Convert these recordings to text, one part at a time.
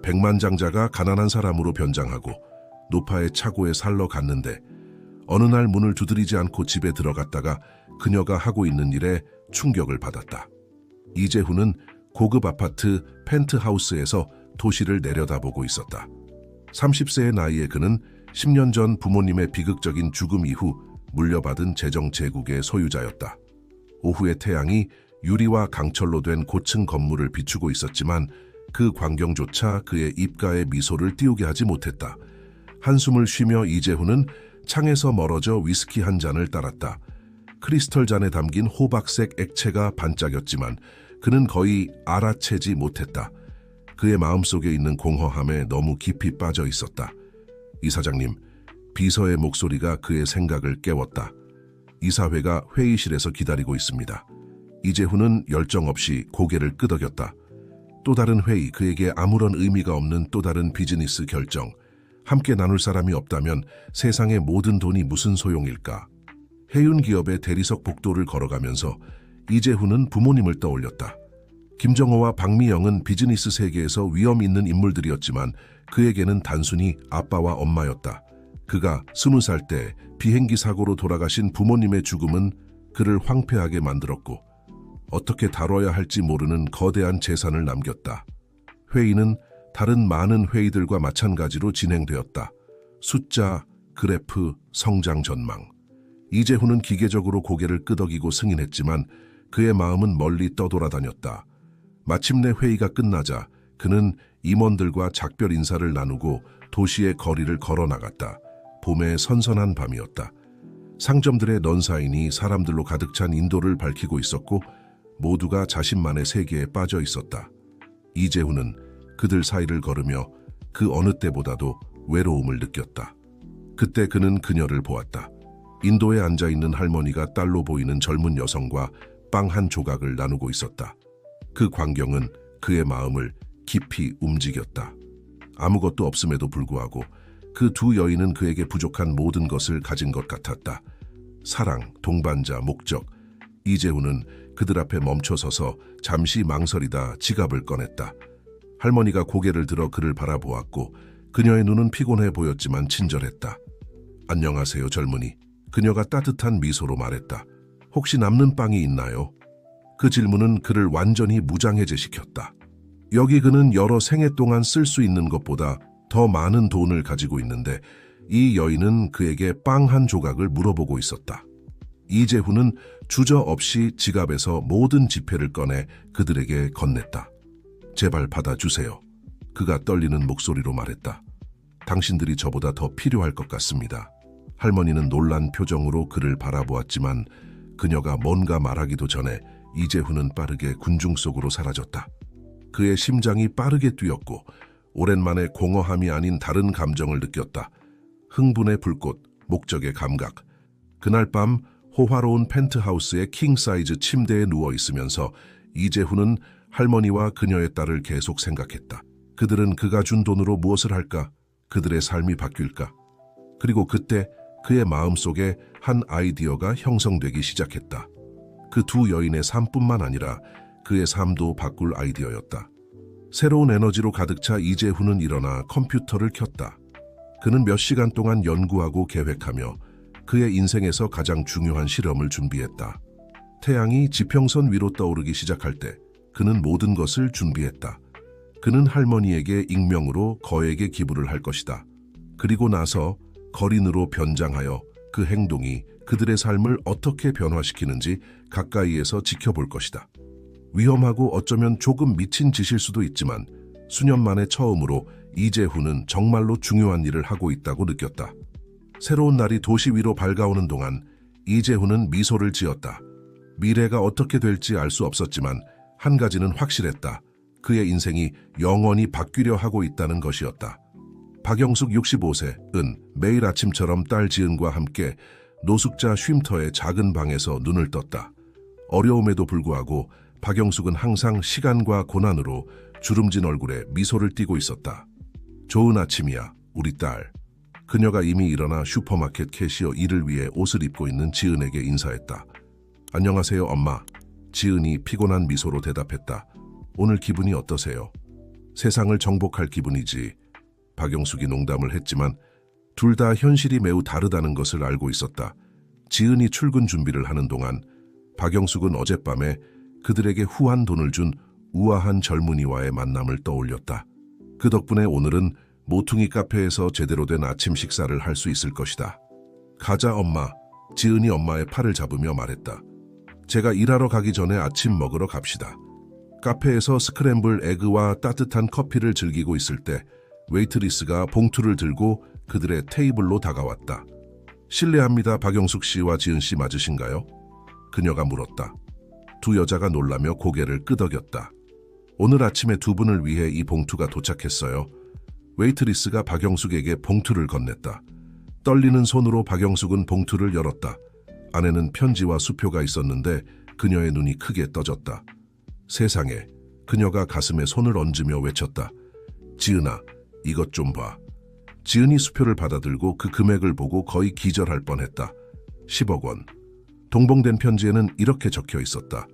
백만장자가 가난한 사람으로 변장하고 노파의 차고에 살러 갔는데 어느 날 문을 두드리지 않고 집에 들어갔다가 그녀가 하고 있는 일에 충격을 받았다. 이재훈은 고급 아파트 펜트하우스에서 도시를 내려다보고 있었다. 30세의 나이에 그는 10년 전 부모님의 비극적인 죽음 이후 물려받은 재정 제국의 소유자였다. 오후의 태양이 유리와 강철로 된 고층 건물을 비추고 있었지만 그 광경조차 그의 입가에 미소를 띄우게 하지 못했다. 한숨을 쉬며 이재훈은 창에서 멀어져 위스키 한 잔을 따랐다. 크리스털 잔에 담긴 호박색 액체가 반짝였지만 그는 거의 알아채지 못했다. 그의 마음속에 있는 공허함에 너무 깊이 빠져 있었다. 이사장님, 비서의 목소리가 그의 생각을 깨웠다. 이사회가 회의실에서 기다리고 있습니다. 이재훈은 열정 없이 고개를 끄덕였다. 또 다른 회의, 그에게 아무런 의미가 없는 또 다른 비즈니스 결정. 함께 나눌 사람이 없다면 세상의 모든 돈이 무슨 소용일까? 해운 기업의 대리석 복도를 걸어가면서 이재훈은 부모님을 떠올렸다. 김정호와 박미영은 비즈니스 세계에서 위험 있는 인물들이었지만 그에게는 단순히 아빠와 엄마였다. 그가 20살 때 비행기 사고로 돌아가신 부모님의 죽음은 그를 황폐하게 만들었고 어떻게 다뤄야 할지 모르는 거대한 재산을 남겼다. 회의는 다른 많은 회의들과 마찬가지로 진행되었다. 숫자, 그래프, 성장 전망. 이재훈은 기계적으로 고개를 끄덕이고 승인했지만 그의 마음은 멀리 떠돌아다녔다. 마침내 회의가 끝나자 그는 임원들과 작별 인사를 나누고 도시의 거리를 걸어 나갔다. 봄의 선선한 밤이었다. 상점들의 넌사인이 사람들로 가득 찬 인도를 밝히고 있었고 모두가 자신만의 세계에 빠져 있었다. 이재훈은 그들 사이를 걸으며 그 어느 때보다도 외로움을 느꼈다. 그때 그는 그녀를 보았다. 인도에 앉아있는 할머니가 딸로 보이는 젊은 여성과 빵 한 조각을 나누고 있었다. 그 광경은 그의 마음을 깊이 움직였다. 아무것도 없음에도 불구하고 그 두 여인은 그에게 부족한 모든 것을 가진 것 같았다. 사랑, 동반자, 목적. 이재훈은 그들 앞에 멈춰서서 잠시 망설이다 지갑을 꺼냈다. 할머니가 고개를 들어 그를 바라보았고 그녀의 눈은 피곤해 보였지만 친절했다. 안녕하세요, 젊은이. 그녀가 따뜻한 미소로 말했다. 혹시 남는 빵이 있나요? 그 질문은 그를 완전히 무장해제시켰다. 여기 그는 여러 생애 동안 쓸 수 있는 것보다 더 많은 돈을 가지고 있는데 이 여인은 그에게 빵 한 조각을 물어보고 있었다. 이재훈은 주저없이 지갑에서 모든 지폐를 꺼내 그들에게 건넸다. 제발 받아주세요. 그가 떨리는 목소리로 말했다. 당신들이 저보다 더 필요할 것 같습니다. 할머니는 놀란 표정으로 그를 바라보았지만 그녀가 뭔가 말하기도 전에 이재훈은 빠르게 군중 속으로 사라졌다. 그의 심장이 빠르게 뛰었고 오랜만에 공허함이 아닌 다른 감정을 느꼈다. 흥분의 불꽃, 목적의 감각. 그날 밤 호화로운 펜트하우스의 킹사이즈 침대에 누워 있으면서 이재훈은 할머니와 그녀의 딸을 계속 생각했다. 그들은 그가 준 돈으로 무엇을 할까? 그들의 삶이 바뀔까? 그리고 그때 그의 마음속에 한 아이디어가 형성되기 시작했다. 그 두 여인의 삶뿐만 아니라 그의 삶도 바꿀 아이디어였다. 새로운 에너지로 가득 차 이재훈은 일어나 컴퓨터를 켰다. 그는 몇 시간 동안 연구하고 계획하며 그의 인생에서 가장 중요한 실험을 준비했다. 태양이 지평선 위로 떠오르기 시작할 때 그는 모든 것을 준비했다. 그는 할머니에게 익명으로 거액의 기부를 할 것이다. 그리고 나서 거린으로 변장하여 그 행동이 그들의 삶을 어떻게 변화시키는지 가까이에서 지켜볼 것이다. 위험하고 어쩌면 조금 미친 짓일 수도 있지만 수년 만에 처음으로 이재훈은 정말로 중요한 일을 하고 있다고 느꼈다. 새로운 날이 도시 위로 밝아오는 동안 이재훈은 미소를 지었다. 미래가 어떻게 될지 알 수 없었지만 한 가지는 확실했다. 그의 인생이 영원히 바뀌려 하고 있다는 것이었다. 박영숙 65세은 매일 아침처럼 딸 지은과 함께 노숙자 쉼터의 작은 방에서 눈을 떴다. 어려움에도 불구하고 박영숙은 항상 시간과 고난으로 주름진 얼굴에 미소를 띠고 있었다. 좋은 아침이야, 우리 딸. 그녀가 이미 일어나 슈퍼마켓 캐시어 일을 위해 옷을 입고 있는 지은에게 인사했다. 안녕하세요, 엄마. 지은이 피곤한 미소로 대답했다. 오늘 기분이 어떠세요? 세상을 정복할 기분이지. 박영숙이 농담을 했지만 둘 다 현실이 매우 다르다는 것을 알고 있었다. 지은이 출근 준비를 하는 동안 박영숙은 어젯밤에 그들에게 후한 돈을 준 우아한 젊은이와의 만남을 떠올렸다. 그 덕분에 오늘은 모퉁이 카페에서 제대로 된 아침 식사를 할 수 있을 것이다. 가자 엄마. 지은이 엄마의 팔을 잡으며 말했다. 제가 일하러 가기 전에 아침 먹으러 갑시다. 카페에서 스크램블 에그와 따뜻한 커피를 즐기고 있을 때 웨이트리스가 봉투를 들고 그들의 테이블로 다가왔다. 실례합니다. 박영숙 씨와 지은 씨 맞으신가요? 그녀가 물었다. 두 여자가 놀라며 고개를 끄덕였다. 오늘 아침에 두 분을 위해 이 봉투가 도착했어요. 웨이트리스가 박영숙에게 봉투를 건넸다. 떨리는 손으로 박영숙은 봉투를 열었다. 안에는 편지와 수표가 있었는데 그녀의 눈이 크게 떠졌다. 세상에. 그녀가 가슴에 손을 얹으며 외쳤다. 지은아, 이것 좀 봐. 지은이 수표를 받아들고 그 금액을 보고 거의 기절할 뻔했다. 10억 원. 동봉된 편지에는 이렇게 적혀 있었다.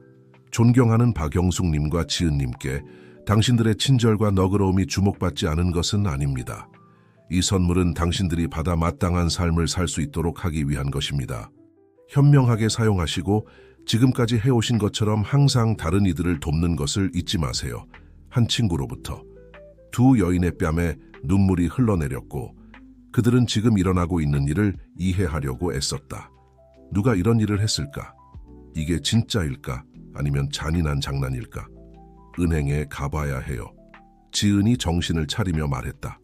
존경하는 박영숙님과 지은님께 당신들의 친절과 너그러움이 주목받지 않은 것은 아닙니다. 이 선물은 당신들이 받아 마땅한 삶을 살 수 있도록 하기 위한 것입니다. 현명하게 사용하시고 지금까지 해오신 것처럼 항상 다른 이들을 돕는 것을 잊지 마세요. 한 친구로부터. 두 여인의 뺨에 눈물이 흘러내렸고 그들은 지금 일어나고 있는 일을 이해하려고 애썼다. 누가 이런 일을 했을까? 이게 진짜일까? 아니면 잔인한 장난일까? 은행에 가봐야 해요. 지은이 정신을 차리며 말했다.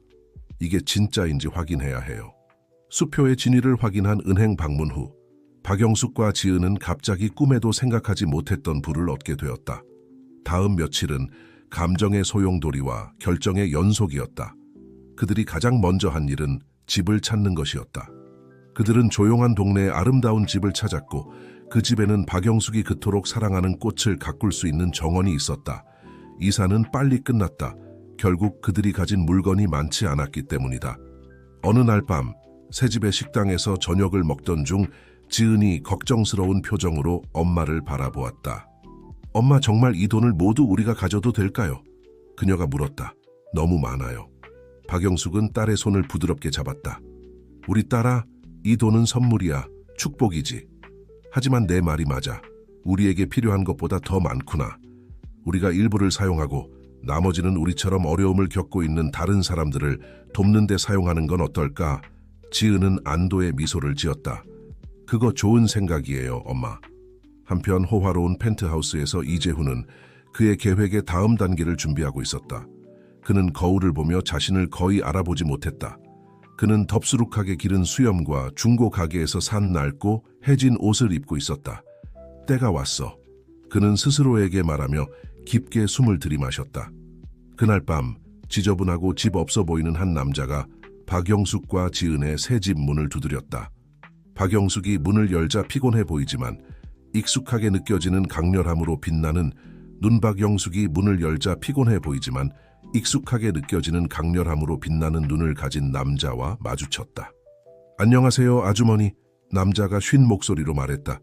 이게 진짜인지 확인해야 해요. 수표의 진위를 확인한 은행 방문 후 박영숙과 지은은 갑자기 꿈에도 생각하지 못했던 부를 얻게 되었다. 다음 며칠은 감정의 소용돌이와 결정의 연속이었다. 그들이 가장 먼저 한 일은 집을 찾는 것이었다. 그들은 조용한 동네의 아름다운 집을 찾았고 그 집에는 박영숙이 그토록 사랑하는 꽃을 가꿀 수 있는 정원이 있었다. 이사는 빨리 끝났다. 결국 그들이 가진 물건이 많지 않았기 때문이다. 어느 날 밤 새 집의 식당에서 저녁을 먹던 중 지은이 걱정스러운 표정으로 엄마를 바라보았다. 엄마, 정말 이 돈을 모두 우리가 가져도 될까요? 그녀가 물었다. 너무 많아요. 박영숙은 딸의 손을 부드럽게 잡았다. 우리 딸아, 이 돈은 선물이야. 축복이지. 하지만 내 말이 맞아. 우리에게 필요한 것보다 더 많구나. 우리가 일부를 사용하고 나머지는 우리처럼 어려움을 겪고 있는 다른 사람들을 돕는 데 사용하는 건 어떨까? 지은은 안도의 미소를 지었다. 그거 좋은 생각이에요, 엄마. 한편 호화로운 펜트하우스에서 이재훈은 그의 계획의 다음 단계를 준비하고 있었다. 그는 거울을 보며 자신을 거의 알아보지 못했다. 그는 덥수룩하게 기른 수염과 중고 가게에서 산 낡고 해진 옷을 입고 있었다. 때가 왔어. 그는 스스로에게 말하며 깊게 숨을 들이마셨다. 그날 밤 지저분하고 집 없어 보이는 한 남자가 박영숙과 지은의 새 집 문을 두드렸다. 박영숙이 문을 열자 피곤해 보이지만 익숙하게 느껴지는 강렬함으로 빛나는 박영숙이 문을 열자 피곤해 보이지만 익숙하게 느껴지는 강렬함으로 빛나는 눈을 가진 남자와 마주쳤다. 안녕하세요, 아주머니. 남자가 쉰 목소리로 말했다.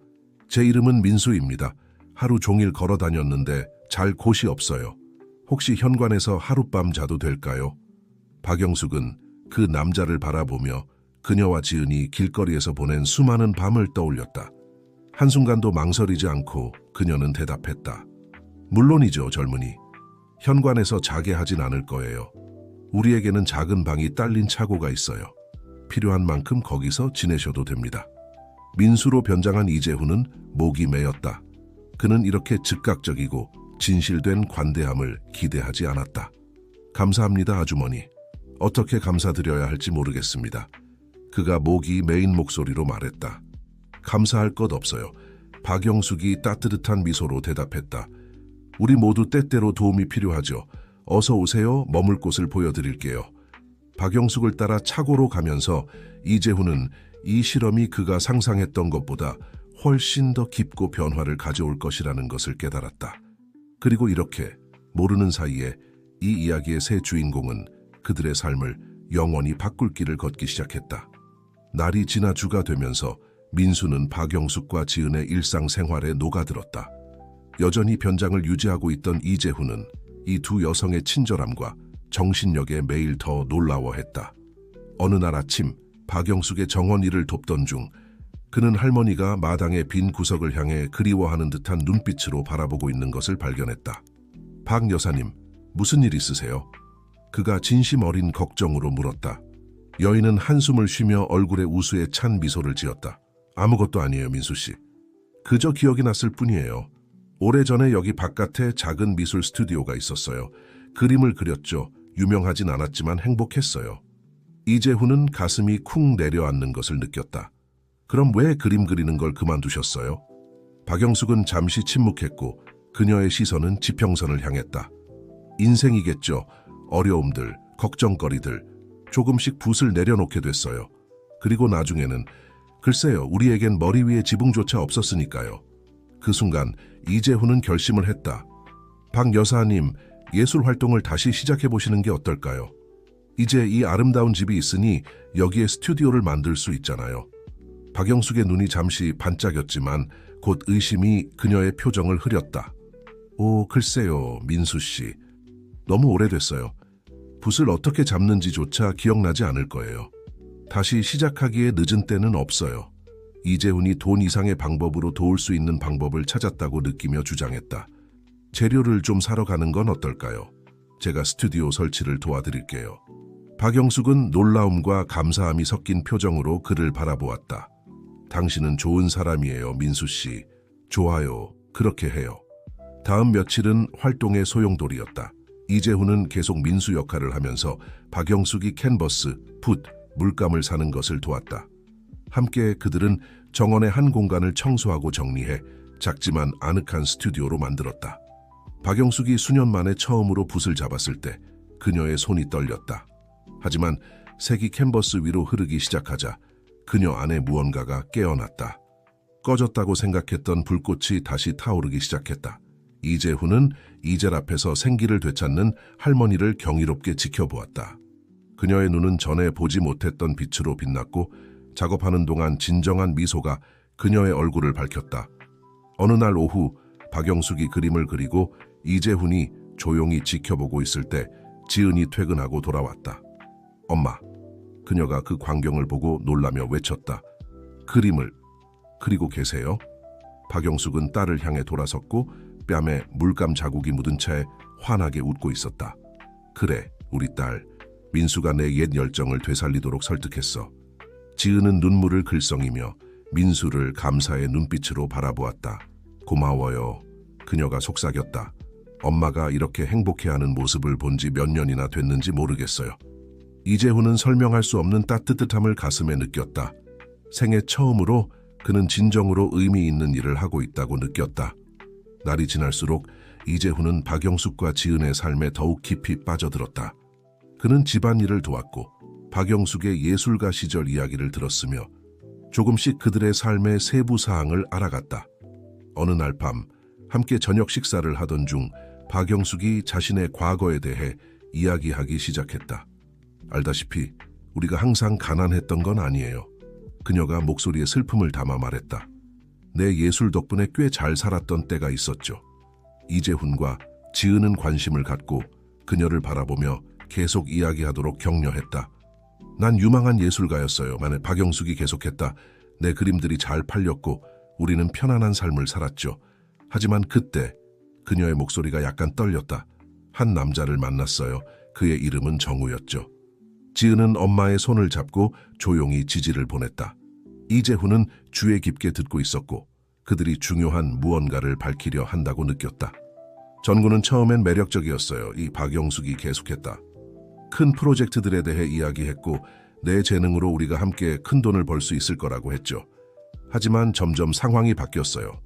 제 이름은 민수입니다. 하루 종일 걸어 다녔는데 잘 곳이 없어요. 혹시 현관에서 하룻밤 자도 될까요? 박영숙은 그 남자를 바라보며 그녀와 지은이 길거리에서 보낸 수많은 밤을 떠올렸다. 한순간도 망설이지 않고 그녀는 대답했다. 물론이죠, 젊은이. 현관에서 자게 하진 않을 거예요. 우리에게는 작은 방이 딸린 차고가 있어요. 필요한 만큼 거기서 지내셔도 됩니다. 민수로 변장한 이재훈은 목이 메였다. 그는 이렇게 즉각적이고 진실된 관대함을 기대하지 않았다. 감사합니다, 아주머니. 어떻게 감사드려야 할지 모르겠습니다. 그가 목이 메인 목소리로 말했다. 감사할 것 없어요. 박영숙이 따뜻한 미소로 대답했다. 우리 모두 때때로 도움이 필요하죠. 어서 오세요. 머물 곳을 보여드릴게요. 박영숙을 따라 차고로 가면서 이재훈은 이 실험이 그가 상상했던 것보다 훨씬 더 깊고 변화를 가져올 것이라는 것을 깨달았다. 그리고 이렇게 모르는 사이에 이 이야기의 새 주인공은 그들의 삶을 영원히 바꿀 길을 걷기 시작했다. 날이 지나 주가 되면서 민수는 박영숙과 지은의 일상생활에 녹아들었다. 여전히 변장을 유지하고 있던 이재훈은 이 두 여성의 친절함과 정신력에 매일 더 놀라워했다. 어느 날 아침 박영숙의 정원 일을 돕던 중 그는 할머니가 마당의 빈 구석을 향해 그리워하는 듯한 눈빛으로 바라보고 있는 것을 발견했다. 박 여사님, 무슨 일 있으세요? 그가 진심 어린 걱정으로 물었다. 여인은 한숨을 쉬며 얼굴에 우수에 찬 미소를 지었다. 아무것도 아니에요, 민수 씨. 그저 기억이 났을 뿐이에요. 오래전에 여기 바깥에 작은 미술 스튜디오가 있었어요. 그림을 그렸죠. 유명하진 않았지만 행복했어요. 이재훈은 가슴이 쿵 내려앉는 것을 느꼈다. 그럼 왜 그림 그리는 걸 그만두셨어요? 박영숙은 잠시 침묵했고 그녀의 시선은 지평선을 향했다. 인생이겠죠. 어려움들, 걱정거리들, 조금씩 붓을 내려놓게 됐어요. 그리고 나중에는 글쎄요, 우리에겐 머리 위에 지붕조차 없었으니까요. 그 순간 이재훈은 결심을 했다. 박 여사님, 예술 활동을 다시 시작해보시는 게 어떨까요? 이제 이 아름다운 집이 있으니 여기에 스튜디오를 만들 수 있잖아요. 박영숙의 눈이 잠시 반짝였지만 곧 의심이 그녀의 표정을 흐렸다. 오, 글쎄요, 민수 씨. 너무 오래됐어요. 붓을 어떻게 잡는지조차 기억나지 않을 거예요. 다시 시작하기에 늦은 때는 없어요. 이재훈이 돈 이상의 방법으로 도울 수 있는 방법을 찾았다고 느끼며 주장했다. 재료를 좀 사러 가는 건 어떨까요? 제가 스튜디오 설치를 도와드릴게요. 박영숙은 놀라움과 감사함이 섞인 표정으로 그를 바라보았다. 당신은 좋은 사람이에요, 민수 씨. 좋아요, 그렇게 해요. 다음 며칠은 활동의 소용돌이였다. 이재훈은 계속 민수 역할을 하면서 박영숙이 캔버스, 붓, 물감을 사는 것을 도왔다. 함께 그들은 정원의 한 공간을 청소하고 정리해 작지만 아늑한 스튜디오로 만들었다. 박영숙이 수년 만에 처음으로 붓을 잡았을 때 그녀의 손이 떨렸다. 하지만 색이 캔버스 위로 흐르기 시작하자 그녀 안에 무언가가 깨어났다. 꺼졌다고 생각했던 불꽃이 다시 타오르기 시작했다. 이재훈은 이젤 앞에서 생기를 되찾는 할머니를 경이롭게 지켜보았다. 그녀의 눈은 전에 보지 못했던 빛으로 빛났고 작업하는 동안 진정한 미소가 그녀의 얼굴을 밝혔다. 어느 날 오후 박영숙이 그림을 그리고 이재훈이 조용히 지켜보고 있을 때 지은이 퇴근하고 돌아왔다. 엄마, 그녀가 그 광경을 보고 놀라며 외쳤다. 그림을 그리고 계세요? 박영숙은 딸을 향해 돌아섰고 뺨에 물감 자국이 묻은 채 환하게 웃고 있었다. 그래, 우리 딸. 민수가 내 옛 열정을 되살리도록 설득했어. 지은은 눈물을 글썽이며 민수를 감사의 눈빛으로 바라보았다. 고마워요. 그녀가 속삭였다. 엄마가 이렇게 행복해하는 모습을 본 지 몇 년이나 됐는지 모르겠어요. 이재훈은 설명할 수 없는 따뜻함을 가슴에 느꼈다. 생애 처음으로 그는 진정으로 의미 있는 일을 하고 있다고 느꼈다. 날이 지날수록 이재훈은 박영숙과 지은의 삶에 더욱 깊이 빠져들었다. 그는 집안일을 도왔고 박영숙의 예술가 시절 이야기를 들었으며 조금씩 그들의 삶의 세부 사항을 알아갔다. 어느 날 밤 함께 저녁 식사를 하던 중 박영숙이 자신의 과거에 대해 이야기하기 시작했다. 알다시피 우리가 항상 가난했던 건 아니에요. 그녀가 목소리에 슬픔을 담아 말했다. 내 예술 덕분에 꽤 잘 살았던 때가 있었죠. 이재훈과 지은은 관심을 갖고 그녀를 바라보며 계속 이야기하도록 격려했다. 난 유망한 예술가였어요. 만에 박영숙이 계속했다. 내 그림들이 잘 팔렸고 우리는 편안한 삶을 살았죠. 하지만 그때 그녀의 목소리가 약간 떨렸다. 한 남자를 만났어요. 그의 이름은 정우였죠. 지은은 엄마의 손을 잡고 조용히 지지를 보냈다. 이재훈은 주의 깊게 듣고 있었고 그들이 중요한 무언가를 밝히려 한다고 느꼈다. 전구는 처음엔 매력적이었어요. 이 박영숙이 계속했다. 큰 프로젝트들에 대해 이야기했고 내 재능으로 우리가 함께 큰 돈을 벌 수 있을 거라고 했죠. 하지만 점점 상황이 바뀌었어요.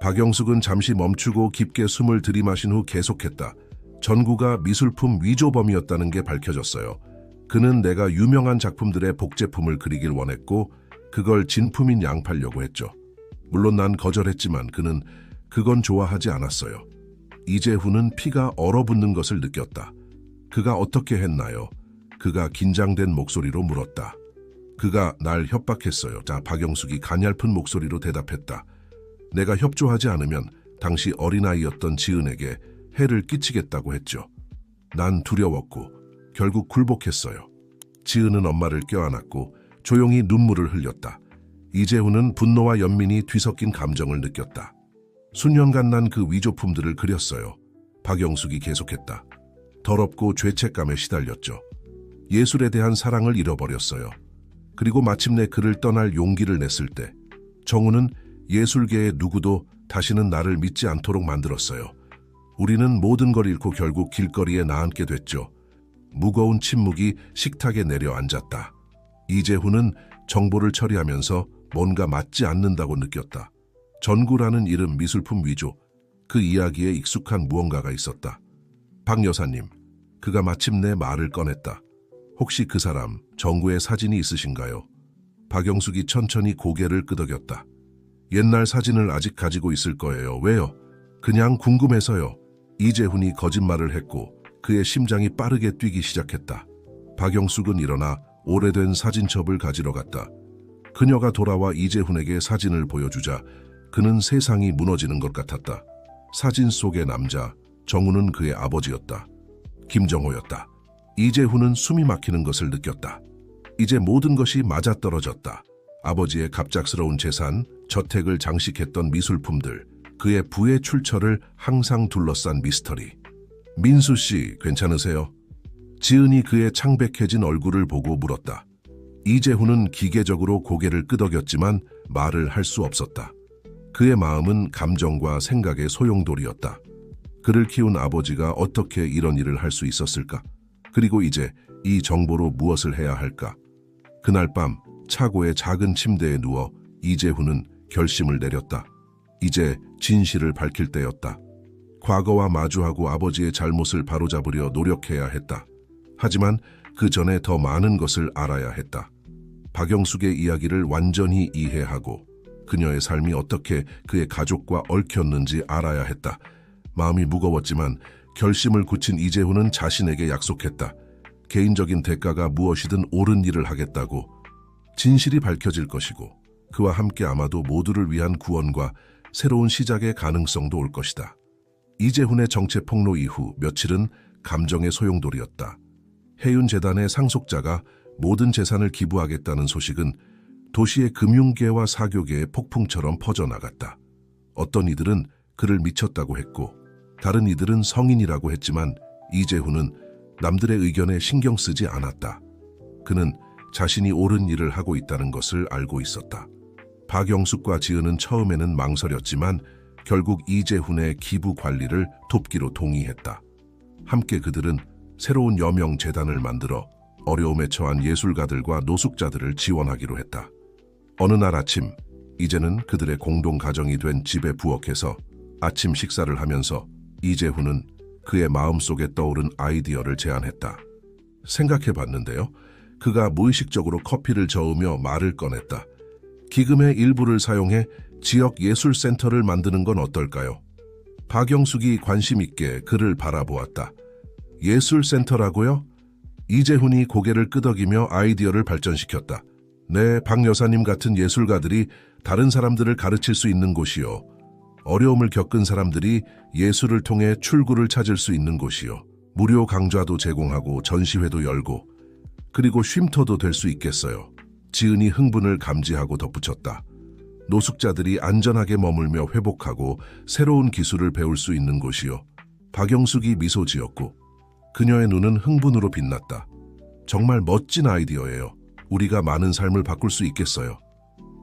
박영숙은 잠시 멈추고 깊게 숨을 들이마신 후 계속했다. 전구가 미술품 위조범이었다는 게 밝혀졌어요. 그는 내가 유명한 작품들의 복제품을 그리길 원했고 그걸 진품인 양 팔려고 했죠. 물론 난 거절했지만 그는 그건 좋아하지 않았어요. 이재훈은 피가 얼어붙는 것을 느꼈다. 그가 어떻게 했나요? 그가 긴장된 목소리로 물었다. 그가 날 협박했어요. 자, 박영숙이 가냘픈 목소리로 대답했다. 내가 협조하지 않으면 당시 어린아이였던 지은에게 해를 끼치겠다고 했죠. 난 두려웠고 결국 굴복했어요. 지은은 엄마를 껴안았고 조용히 눈물을 흘렸다. 이재훈은 분노와 연민이 뒤섞인 감정을 느꼈다. 수년간 난 그 위조품들을 그렸어요. 박영숙이 계속했다. 더럽고 죄책감에 시달렸죠. 예술에 대한 사랑을 잃어버렸어요. 그리고 마침내 그를 떠날 용기를 냈을 때 정우는 예술계의 누구도 다시는 나를 믿지 않도록 만들었어요. 우리는 모든 걸 잃고 결국 길거리에 나앉게 됐죠. 무거운 침묵이 식탁에 내려앉았다. 이재훈은 정보를 처리하면서 뭔가 맞지 않는다고 느꼈다. 전구라는 이름, 미술품 위조, 그 이야기에 익숙한 무언가가 있었다. 박 여사님, 그가 마침내 말을 꺼냈다. 혹시 그 사람, 정구의 사진이 있으신가요? 박영숙이 천천히 고개를 끄덕였다. 옛날 사진을 아직 가지고 있을 거예요. 왜요? 그냥 궁금해서요. 이재훈이 거짓말을 했고 그의 심장이 빠르게 뛰기 시작했다. 박영숙은 일어나 오래된 사진첩을 가지러 갔다. 그녀가 돌아와 이재훈에게 사진을 보여주자 그는 세상이 무너지는 것 같았다. 사진 속의 남자, 정우는 그의 아버지였다. 김정호였다. 이재훈은 숨이 막히는 것을 느꼈다. 이제 모든 것이 맞아떨어졌다. 아버지의 갑작스러운 재산, 저택을 장식했던 미술품들, 그의 부의 출처를 항상 둘러싼 미스터리. 민수 씨, 괜찮으세요? 지은이 그의 창백해진 얼굴을 보고 물었다. 이재훈은 기계적으로 고개를 끄덕였지만 말을 할 수 없었다. 그의 마음은 감정과 생각의 소용돌이였다. 그를 키운 아버지가 어떻게 이런 일을 할 수 있었을까? 그리고 이제 이 정보로 무엇을 해야 할까? 그날 밤 차고의 작은 침대에 누워 이재훈은 결심을 내렸다. 이제 진실을 밝힐 때였다. 과거와 마주하고 아버지의 잘못을 바로잡으려 노력해야 했다. 하지만 그 전에 더 많은 것을 알아야 했다. 박영숙의 이야기를 완전히 이해하고 그녀의 삶이 어떻게 그의 가족과 얽혔는지 알아야 했다. 마음이 무거웠지만 결심을 굳힌 이재훈은 자신에게 약속했다. 개인적인 대가가 무엇이든 옳은 일을 하겠다고. 진실이 밝혀질 것이고 그와 함께 아마도 모두를 위한 구원과 새로운 시작의 가능성도 올 것이다. 이재훈의 정체 폭로 이후 며칠은 감정의 소용돌이였다. 해윤재단의 상속자가 모든 재산을 기부하겠다는 소식은 도시의 금융계와 사교계의 폭풍처럼 퍼져나갔다. 어떤 이들은 그를 미쳤다고 했고 다른 이들은 성인이라고 했지만 이재훈은 남들의 의견에 신경 쓰지 않았다. 그는 자신이 옳은 일을 하고 있다는 것을 알고 있었다. 박영숙과 지은은 처음에는 망설였지만 결국 이재훈의 기부 관리를 돕기로 동의했다. 함께 그들은 새로운 여명 재단을 만들어 어려움에 처한 예술가들과 노숙자들을 지원하기로 했다. 어느 날 아침, 이제는 그들의 공동 가정이 된 집에 부엌에서 아침 식사를 하면서 이재훈은 그의 마음속에 떠오른 아이디어를 제안했다. 생각해봤는데요. 그가 무의식적으로 커피를 저으며 말을 꺼냈다. 기금의 일부를 사용해 지역 예술센터를 만드는 건 어떨까요? 박영숙이 관심 있게 그를 바라보았다. 예술센터라고요? 이재훈이 고개를 끄덕이며 아이디어를 발전시켰다. 네, 박 여사님 같은 예술가들이 다른 사람들을 가르칠 수 있는 곳이요. 어려움을 겪은 사람들이 예술을 통해 출구를 찾을 수 있는 곳이요. 무료 강좌도 제공하고 전시회도 열고 그리고 쉼터도 될 수 있겠어요. 지은이 흥분을 감지하고 덧붙였다. 노숙자들이 안전하게 머물며 회복하고 새로운 기술을 배울 수 있는 곳이요. 박영숙이 미소 지었고 그녀의 눈은 흥분으로 빛났다. 정말 멋진 아이디어예요. 우리가 많은 삶을 바꿀 수 있겠어요.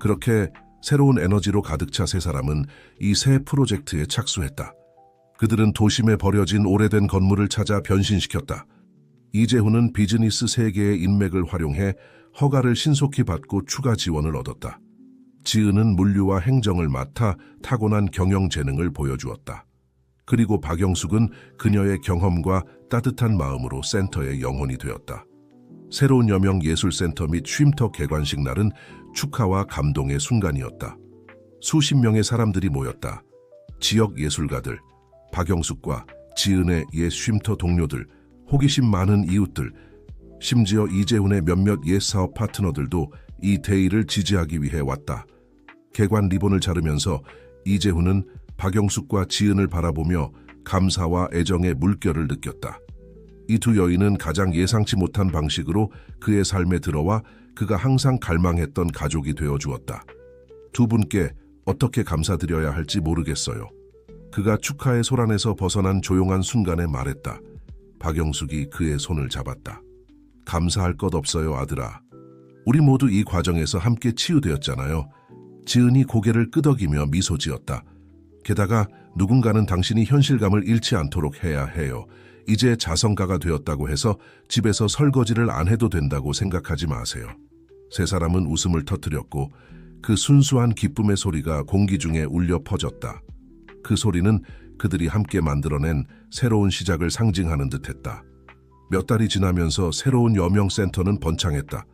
그렇게 새로운 에너지로 가득 차 세 사람은 이 새 프로젝트에 착수했다. 그들은 도심에 버려진 오래된 건물을 찾아 변신시켰다. 이재훈은 비즈니스 세계의 인맥을 활용해 허가를 신속히 받고 추가 지원을 얻었다. 지은은 물류와 행정을 맡아 타고난 경영 재능을 보여주었다. 그리고 박영숙은 그녀의 경험과 따뜻한 마음으로 센터의 영혼이 되었다. 새로운 여명 예술센터 및 쉼터 개관식 날은 축하와 감동의 순간이었다. 수십 명의 사람들이 모였다. 지역 예술가들, 박영숙과 지은의 옛 쉼터 동료들, 호기심 많은 이웃들, 심지어 이재훈의 몇몇 옛 사업 파트너들도 이 대의를 지지하기 위해 왔다. 개관 리본을 자르면서 이재훈은 박영숙과 지은을 바라보며 감사와 애정의 물결을 느꼈다. 이 두 여인은 가장 예상치 못한 방식으로 그의 삶에 들어와 그가 항상 갈망했던 가족이 되어 주었다. 두 분께 어떻게 감사드려야 할지 모르겠어요. 그가 축하의 소란에서 벗어난 조용한 순간에 말했다. 박영숙이 그의 손을 잡았다. 감사할 것 없어요, 아들아. 우리 모두 이 과정에서 함께 치유되었잖아요. 지은이 고개를 끄덕이며 미소 지었다. 게다가 누군가는 당신이 현실감을 잃지 않도록 해야 해요. 이제 자성가가 되었다고 해서 집에서 설거지를 안 해도 된다고 생각하지 마세요. 세 사람은 웃음을 터뜨렸고 그 순수한 기쁨의 소리가 공기 중에 울려 퍼졌다. 그 소리는 그들이 함께 만들어낸 새로운 시작을 상징하는 듯했다. 몇 달이 지나면서 새로운 여명센터는 번창했다.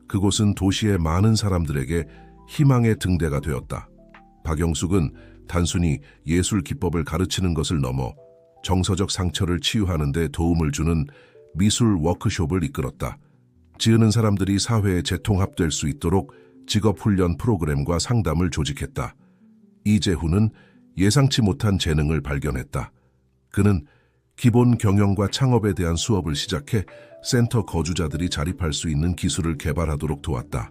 그곳은 도시의 많은 사람들에게 희망의 등대가 되었다. 박영숙은 단순히 예술 기법을 가르치는 것을 넘어 정서적 상처를 치유하는 데 도움을 주는 미술 워크숍을 이끌었다. 지으는 사람들이 사회에 재통합될 수 있도록 직업훈련 프로그램과 상담을 조직했다. 이재훈은 예상치 못한 재능을 발견했다. 그는 기본 경영과 창업에 대한 수업을 시작해 센터 거주자들이 자립할 수 있는 기술을 개발하도록 도왔다.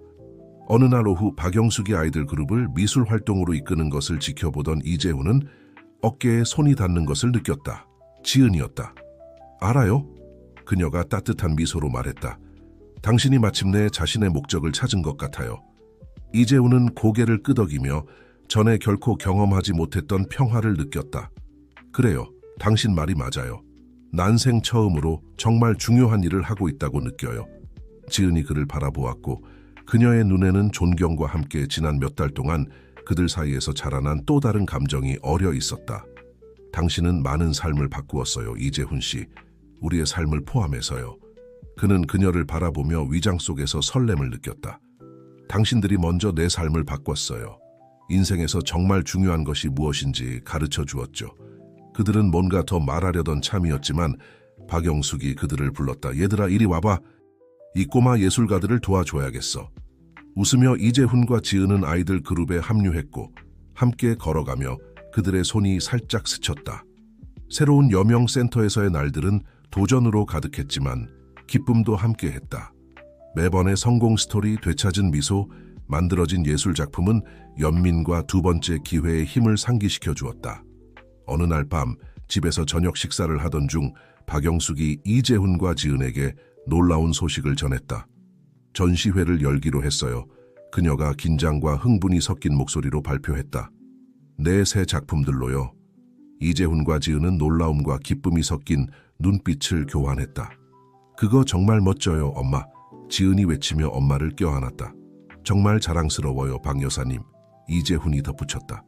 어느 날 오후 박영숙이 아이들 그룹을 미술 활동으로 이끄는 것을 지켜보던 이재훈은 어깨에 손이 닿는 것을 느꼈다. 지은이었다. 알아요? 그녀가 따뜻한 미소로 말했다. 당신이 마침내 자신의 목적을 찾은 것 같아요. 이재훈은 고개를 끄덕이며 전에 결코 경험하지 못했던 평화를 느꼈다. 그래요. 당신 말이 맞아요. 난생 처음으로 정말 중요한 일을 하고 있다고 느껴요. 지은이 그를 바라보았고 그녀의 눈에는 존경과 함께 지난 몇 달 동안 그들 사이에서 자라난 또 다른 감정이 어려 있었다. 당신은 많은 삶을 바꾸었어요, 이재훈 씨. 우리의 삶을 포함해서요. 그는 그녀를 바라보며 위장 속에서 설렘을 느꼈다. 당신들이 먼저 내 삶을 바꿨어요. 인생에서 정말 중요한 것이 무엇인지 가르쳐 주었죠. 그들은 뭔가 더 말하려던 참이었지만 박영숙이 그들을 불렀다. 얘들아, 이리 와봐. 이 꼬마 예술가들을 도와줘야겠어. 웃으며 이재훈과 지은은 아이들 그룹에 합류했고 함께 걸어가며 그들의 손이 살짝 스쳤다. 새로운 여명센터에서의 날들은 도전으로 가득했지만 기쁨도 함께했다. 매번의 성공 스토리, 되찾은 미소, 만들어진 예술작품은 연민과 두 번째 기회의 힘을 상기시켜 주었다. 어느 날 밤 집에서 저녁 식사를 하던 중 박영숙이 이재훈과 지은에게 놀라운 소식을 전했다. 전시회를 열기로 했어요. 그녀가 긴장과 흥분이 섞인 목소리로 발표했다. 내 새 작품들로요. 이재훈과 지은은 놀라움과 기쁨이 섞인 눈빛을 교환했다. 그거 정말 멋져요, 엄마. 지은이 외치며 엄마를 껴안았다. 정말 자랑스러워요, 박 여사님. 이재훈이 덧붙였다.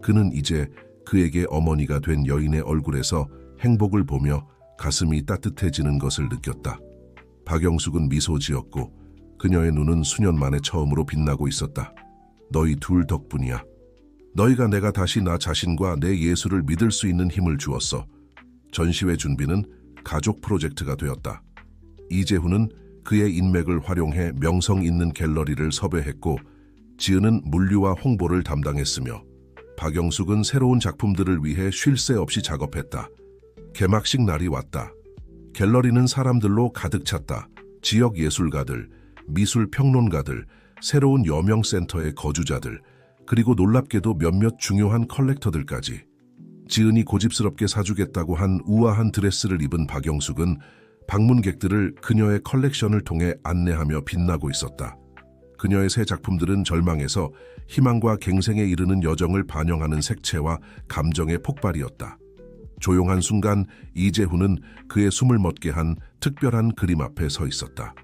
그는 이제 그에게 어머니가 된 여인의 얼굴에서 행복을 보며 가슴이 따뜻해지는 것을 느꼈다. 박영숙은 미소 지었고 그녀의 눈은 수년 만에 처음으로 빛나고 있었다. 너희 둘 덕분이야. 너희가 내가 다시 나 자신과 내 예술을 믿을 수 있는 힘을 주었어. 전시회 준비는 가족 프로젝트가 되었다. 이재훈은 그의 인맥을 활용해 명성 있는 갤러리를 섭외했고 지은은 물류와 홍보를 담당했으며 박영숙은 새로운 작품들을 위해 쉴 새 없이 작업했다. 개막식 날이 왔다. 갤러리는 사람들로 가득 찼다. 지역 예술가들, 미술 평론가들, 새로운 여명센터의 거주자들, 그리고 놀랍게도 몇몇 중요한 컬렉터들까지. 지은이 고집스럽게 사주겠다고 한 우아한 드레스를 입은 박영숙은 방문객들을 그녀의 컬렉션을 통해 안내하며 빛나고 있었다. 그녀의 새 작품들은 절망에서 희망과 갱생에 이르는 여정을 반영하는 색채와 감정의 폭발이었다. 조용한 순간 이재훈은 그의 숨을 멎게 한 특별한 그림 앞에 서 있었다.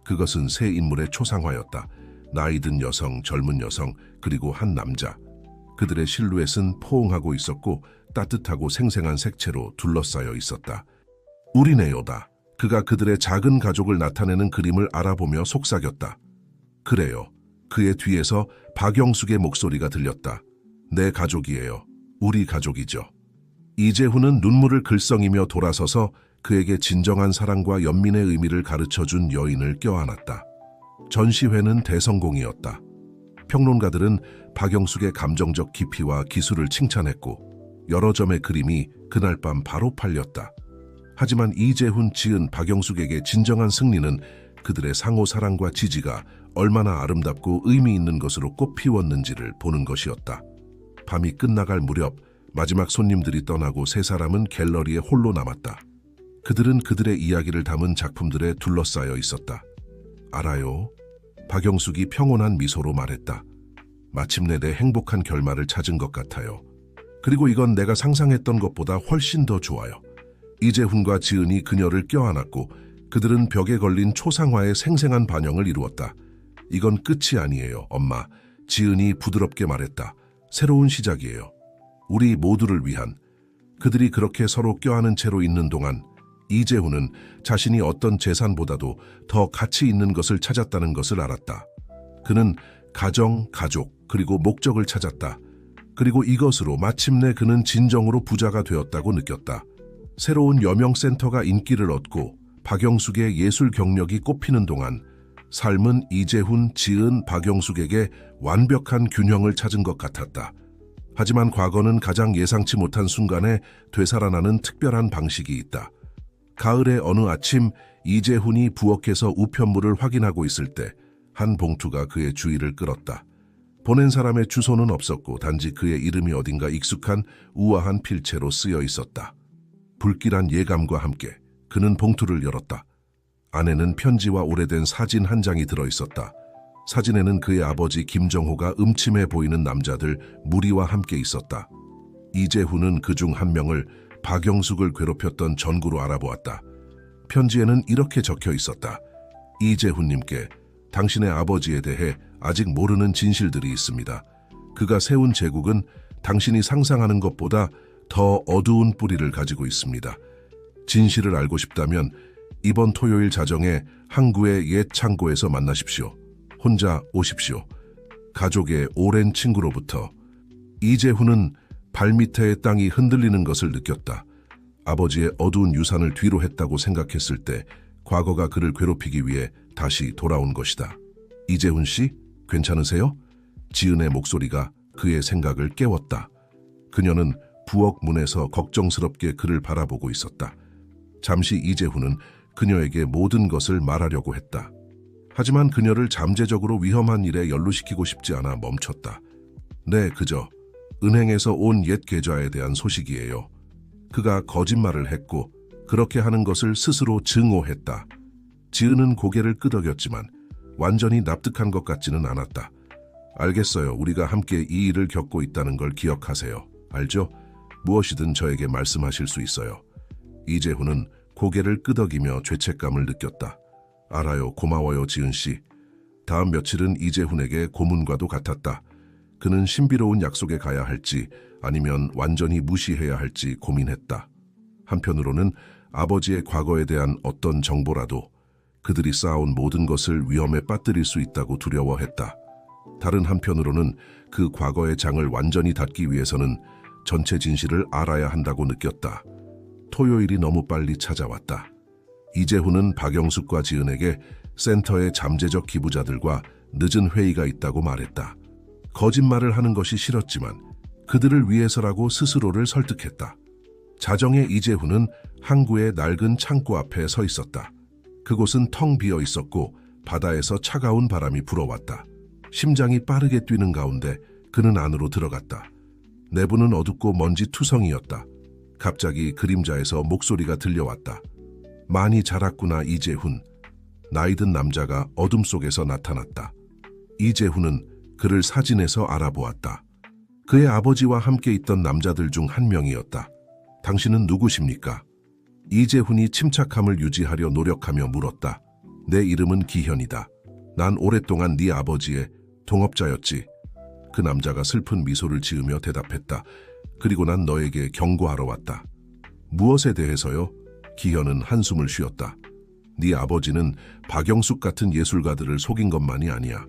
그것은 새 인물의 초상화였다. 나이 든 여성, 젊은 여성, 그리고 한 남자. 그들의 실루엣은 포옹하고 있었고 따뜻하고 생생한 색채로 둘러싸여 있었다. 우리네요다. 그가 그들의 작은 가족을 나타내는 그림을 알아보며 속삭였다. 그래요. 그의 뒤에서 박영숙의 목소리가 들렸다. 내 가족이에요. 우리 가족이죠. 이재훈은 눈물을 글썽이며 돌아서서 그에게 진정한 사랑과 연민의 의미를 가르쳐준 여인을 껴안았다. 전시회는 대성공이었다. 평론가들은 박영숙의 감정적 깊이와 기술을 칭찬했고 여러 점의 그림이 그날 밤 바로 팔렸다. 하지만 이재훈, 지은, 박영숙에게 진정한 승리는 그들의 상호 사랑과 지지가 얼마나 아름답고 의미 있는 것으로 꽃피웠는지를 보는 것이었다. 밤이 끝나갈 무렵 마지막 손님들이 떠나고 세 사람은 갤러리에 홀로 남았다. 그들은 그들의 이야기를 담은 작품들에 둘러싸여 있었다. 알아요. 박영숙이 평온한 미소로 말했다. 마침내 내 행복한 결말을 찾은 것 같아요. 그리고 이건 내가 상상했던 것보다 훨씬 더 좋아요. 이재훈과 지은이 그녀를 껴안았고 그들은 벽에 걸린 초상화의 생생한 반영을 이루었다. 이건 끝이 아니에요, 엄마. 지은이 부드럽게 말했다. 새로운 시작이에요. 우리 모두를 위한. 그들이 그렇게 서로 껴안은 채로 있는 동안 이재훈은 자신이 어떤 재산보다도 더 가치 있는 것을 찾았다는 것을 알았다. 그는 가정, 가족, 그리고 목적을 찾았다. 그리고 이것으로 마침내 그는 진정으로 부자가 되었다고 느꼈다. 새로운 여명센터가 인기를 얻고 박영숙의 예술 경력이 꽃피는 동안 삶은 이재훈, 지은, 박영숙에게 완벽한 균형을 찾은 것 같았다. 하지만 과거는 가장 예상치 못한 순간에 되살아나는 특별한 방식이 있다. 가을의 어느 아침 이재훈이 부엌에서 우편물을 확인하고 있을 때 한 봉투가 그의 주의를 끌었다. 보낸 사람의 주소는 없었고 단지 그의 이름이 어딘가 익숙한 우아한 필체로 쓰여 있었다. 불길한 예감과 함께 그는 봉투를 열었다. 안에는 편지와 오래된 사진 한 장이 들어있었다. 사진에는 그의 아버지 김정호가 음침해 보이는 남자들 무리와 함께 있었다. 이재훈은 그중 한 명을 박영숙을 괴롭혔던 전구로 알아보았다. 편지에는 이렇게 적혀 있었다. 이재훈님께 당신의 아버지에 대해 아직 모르는 진실들이 있습니다. 그가 세운 제국은 당신이 상상하는 것보다 더 어두운 뿌리를 가지고 있습니다. 진실을 알고 싶다면 이번 토요일 자정에 항구의 옛 창고에서 만나십시오. 혼자 오십시오. 가족의 오랜 친구로부터. 이재훈은 발밑의 땅이 흔들리는 것을 느꼈다. 아버지의 어두운 유산을 뒤로 했다고 생각했을 때 과거가 그를 괴롭히기 위해 다시 돌아온 것이다. 이재훈 씨, 괜찮으세요? 지은의 목소리가 그의 생각을 깨웠다. 그녀는 부엌 문에서 걱정스럽게 그를 바라보고 있었다. 잠시 이재훈은 그녀에게 모든 것을 말하려고 했다. 하지만 그녀를 잠재적으로 위험한 일에 연루시키고 싶지 않아 멈췄다. 네, 그저 은행에서 온 옛 계좌에 대한 소식이에요. 그가 거짓말을 했고 그렇게 하는 것을 스스로 증오했다. 지은은 고개를 끄덕였지만 완전히 납득한 것 같지는 않았다. 알겠어요. 우리가 함께 이 일을 겪고 있다는 걸 기억하세요. 알죠? 무엇이든 저에게 말씀하실 수 있어요. 이재훈은 고개를 끄덕이며 죄책감을 느꼈다. 알아요. 고마워요, 지은 씨. 다음 며칠은 이재훈에게 고문과도 같았다. 그는 신비로운 약속에 가야 할지 아니면 완전히 무시해야 할지 고민했다. 한편으로는 아버지의 과거에 대한 어떤 정보라도 그들이 쌓아온 모든 것을 위험에 빠뜨릴 수 있다고 두려워했다. 다른 한편으로는 그 과거의 장을 완전히 닫기 위해서는 전체 진실을 알아야 한다고 느꼈다. 토요일이 너무 빨리 찾아왔다. 이재훈은 박영숙과 지은에게 센터의 잠재적 기부자들과 늦은 회의가 있다고 말했다. 거짓말을 하는 것이 싫었지만 그들을 위해서라고 스스로를 설득했다. 자정에 이재훈은 항구의 낡은 창고 앞에 서 있었다. 그곳은 텅 비어 있었고 바다에서 차가운 바람이 불어왔다. 심장이 빠르게 뛰는 가운데 그는 안으로 들어갔다. 내부는 어둡고 먼지 투성이었다. 갑자기 그림자에서 목소리가 들려왔다. 많이 자랐구나, 이재훈. 나이든 남자가 어둠 속에서 나타났다. 이재훈은 그를 사진에서 알아보았다. 그의 아버지와 함께 있던 남자들 중 한 명이었다. 당신은 누구십니까? 이재훈이 침착함을 유지하려 노력하며 물었다. 내 이름은 기현이다. 난 오랫동안 네 아버지의 동업자였지. 그 남자가 슬픈 미소를 지으며 대답했다. 그리고 난 너에게 경고하러 왔다. 무엇에 대해서요? 기현은 한숨을 쉬었다. 네 아버지는 박영숙 같은 예술가들을 속인 것만이 아니야.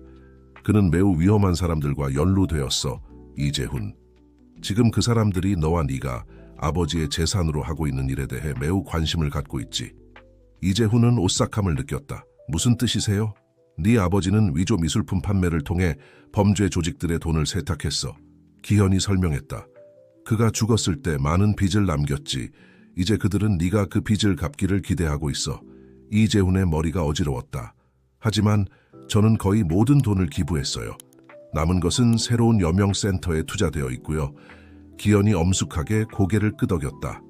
그는 매우 위험한 사람들과 연루되었어, 이재훈. 지금 그 사람들이 너와 네가 아버지의 재산으로 하고 있는 일에 대해 매우 관심을 갖고 있지. 이재훈은 오싹함을 느꼈다. 무슨 뜻이세요? 네 아버지는 위조 미술품 판매를 통해 범죄 조직들의 돈을 세탁했어. 기현이 설명했다. 그가 죽었을 때 많은 빚을 남겼지. 이제 그들은 네가 그 빚을 갚기를 기대하고 있어. 이재훈의 머리가 어지러웠다. 하지만 저는 거의 모든 돈을 기부했어요. 남은 것은 새로운 여명센터에 투자되어 있고요. 기현이 엄숙하게 고개를 끄덕였다.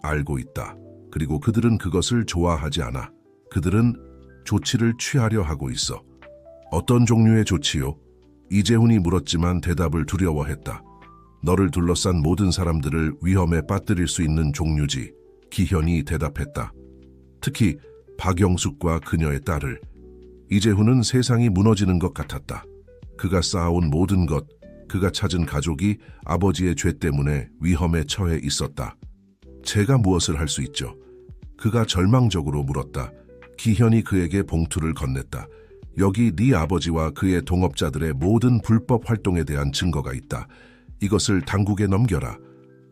알고 있다. 그리고 그들은 그것을 좋아하지 않아. 그들은 조치를 취하려 하고 있어. 어떤 종류의 조치요? 이재훈이 물었지만 대답을 두려워했다. 너를 둘러싼 모든 사람들을 위험에 빠뜨릴 수 있는 종류지. 기현이 대답했다. 특히 박영숙과 그녀의 딸을. 이재훈은 세상이 무너지는 것 같았다. 그가 쌓아온 모든 것, 그가 찾은 가족이 아버지의 죄 때문에 위험에 처해 있었다. 제가 무엇을 할 수 있죠? 그가 절망적으로 물었다. 기현이 그에게 봉투를 건넸다. 여기 네 아버지와 그의 동업자들의 모든 불법 활동에 대한 증거가 있다. 이것을 당국에 넘겨라.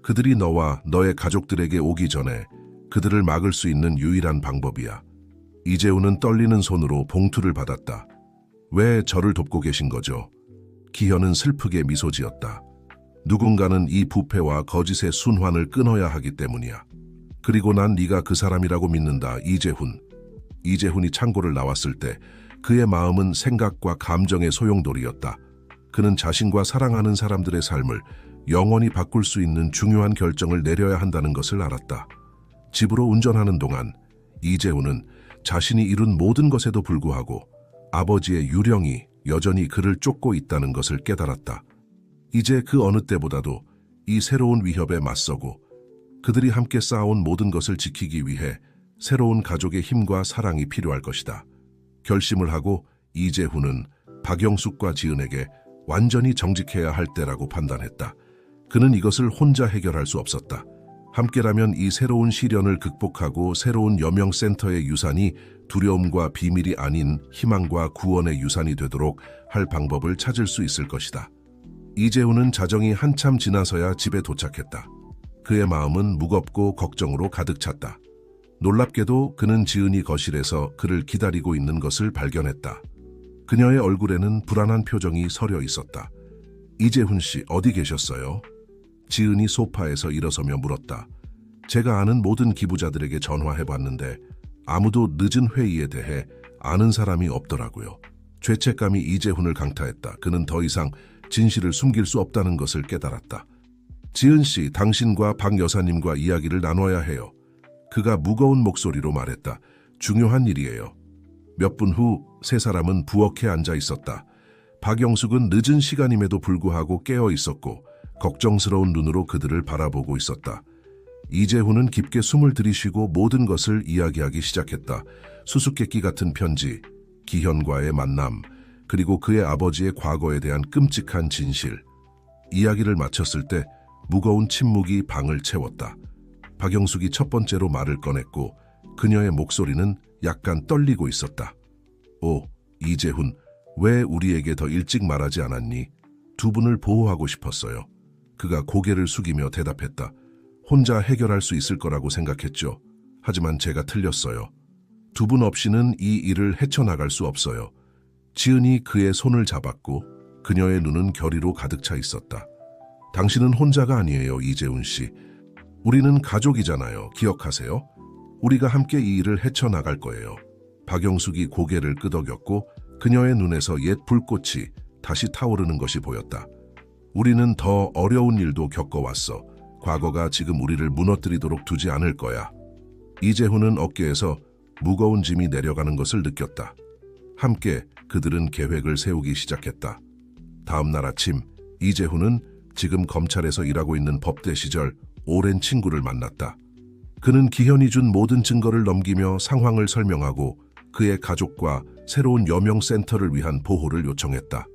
그들이 너와 너의 가족들에게 오기 전에 그들을 막을 수 있는 유일한 방법이야. 이재훈은 떨리는 손으로 봉투를 받았다. 왜 저를 돕고 계신 거죠? 기현은 슬프게 미소 지었다. 누군가는 이 부패와 거짓의 순환을 끊어야 하기 때문이야. 그리고 난 네가 그 사람이라고 믿는다. 이재훈. 이재훈이 창고를 나왔을 때 그의 마음은 생각과 감정의 소용돌이였다. 그는 자신과 사랑하는 사람들의 삶을 영원히 바꿀 수 있는 중요한 결정을 내려야 한다는 것을 알았다. 집으로 운전하는 동안 이재훈은 자신이 이룬 모든 것에도 불구하고 아버지의 유령이 여전히 그를 쫓고 있다는 것을 깨달았다. 이제 그 어느 때보다도 이 새로운 위협에 맞서고 그들이 함께 쌓아온 모든 것을 지키기 위해 새로운 가족의 힘과 사랑이 필요할 것이다. 결심을 하고 이재훈은 박영숙과 지은에게 완전히 정직해야 할 때라고 판단했다. 그는 이것을 혼자 해결할 수 없었다. 함께라면 이 새로운 시련을 극복하고 새로운 여명센터의 유산이 두려움과 비밀이 아닌 희망과 구원의 유산이 되도록 할 방법을 찾을 수 있을 것이다. 이재훈은 자정이 한참 지나서야 집에 도착했다. 그의 마음은 무겁고 걱정으로 가득 찼다. 놀랍게도 그는 지은이 거실에서 그를 기다리고 있는 것을 발견했다. 그녀의 얼굴에는 불안한 표정이 서려 있었다. 이재훈 씨, 어디 계셨어요? 지은이 소파에서 일어서며 물었다. 제가 아는 모든 기부자들에게 전화해봤는데 아무도 늦은 회의에 대해 아는 사람이 없더라고요. 죄책감이 이재훈을 강타했다. 그는 더 이상 진실을 숨길 수 없다는 것을 깨달았다. 지은 씨, 당신과 박 여사님과 이야기를 나눠야 해요. 그가 무거운 목소리로 말했다. 중요한 일이에요. 몇 분 후 세 사람은 부엌에 앉아 있었다. 박영숙은 늦은 시간임에도 불구하고 깨어 있었고 걱정스러운 눈으로 그들을 바라보고 있었다. 이재훈은 깊게 숨을 들이쉬고 모든 것을 이야기하기 시작했다. 수수께끼 같은 편지, 기현과의 만남, 그리고 그의 아버지의 과거에 대한 끔찍한 진실. 이야기를 마쳤을 때 무거운 침묵이 방을 채웠다. 박영숙이 첫 번째로 말을 꺼냈고 그녀의 목소리는 약간 떨리고 있었다. 오, 이재훈, 왜 우리에게 더 일찍 말하지 않았니? 두 분을 보호하고 싶었어요. 그가 고개를 숙이며 대답했다. 혼자 해결할 수 있을 거라고 생각했죠. 하지만 제가 틀렸어요. 두 분 없이는 이 일을 헤쳐나갈 수 없어요. 지은이 그의 손을 잡았고 그녀의 눈은 결의로 가득 차 있었다. 당신은 혼자가 아니에요, 이재훈 씨. 우리는 가족이잖아요. 기억하세요? 우리가 함께 이 일을 헤쳐나갈 거예요. 박영숙이 고개를 끄덕였고 그녀의 눈에서 옛 불꽃이 다시 타오르는 것이 보였다. 우리는 더 어려운 일도 겪어왔어. 과거가 지금 우리를 무너뜨리도록 두지 않을 거야. 이재훈은 어깨에서 무거운 짐이 내려가는 것을 느꼈다. 함께 그들은 계획을 세우기 시작했다. 다음 날 아침 이재훈은 지금 검찰에서 일하고 있는 법대 시절 오랜 친구를 만났다. 그는 기현이 준 모든 증거를 넘기며 상황을 설명하고 그의 가족과 새로운 여명센터를 위한 보호를 요청했다.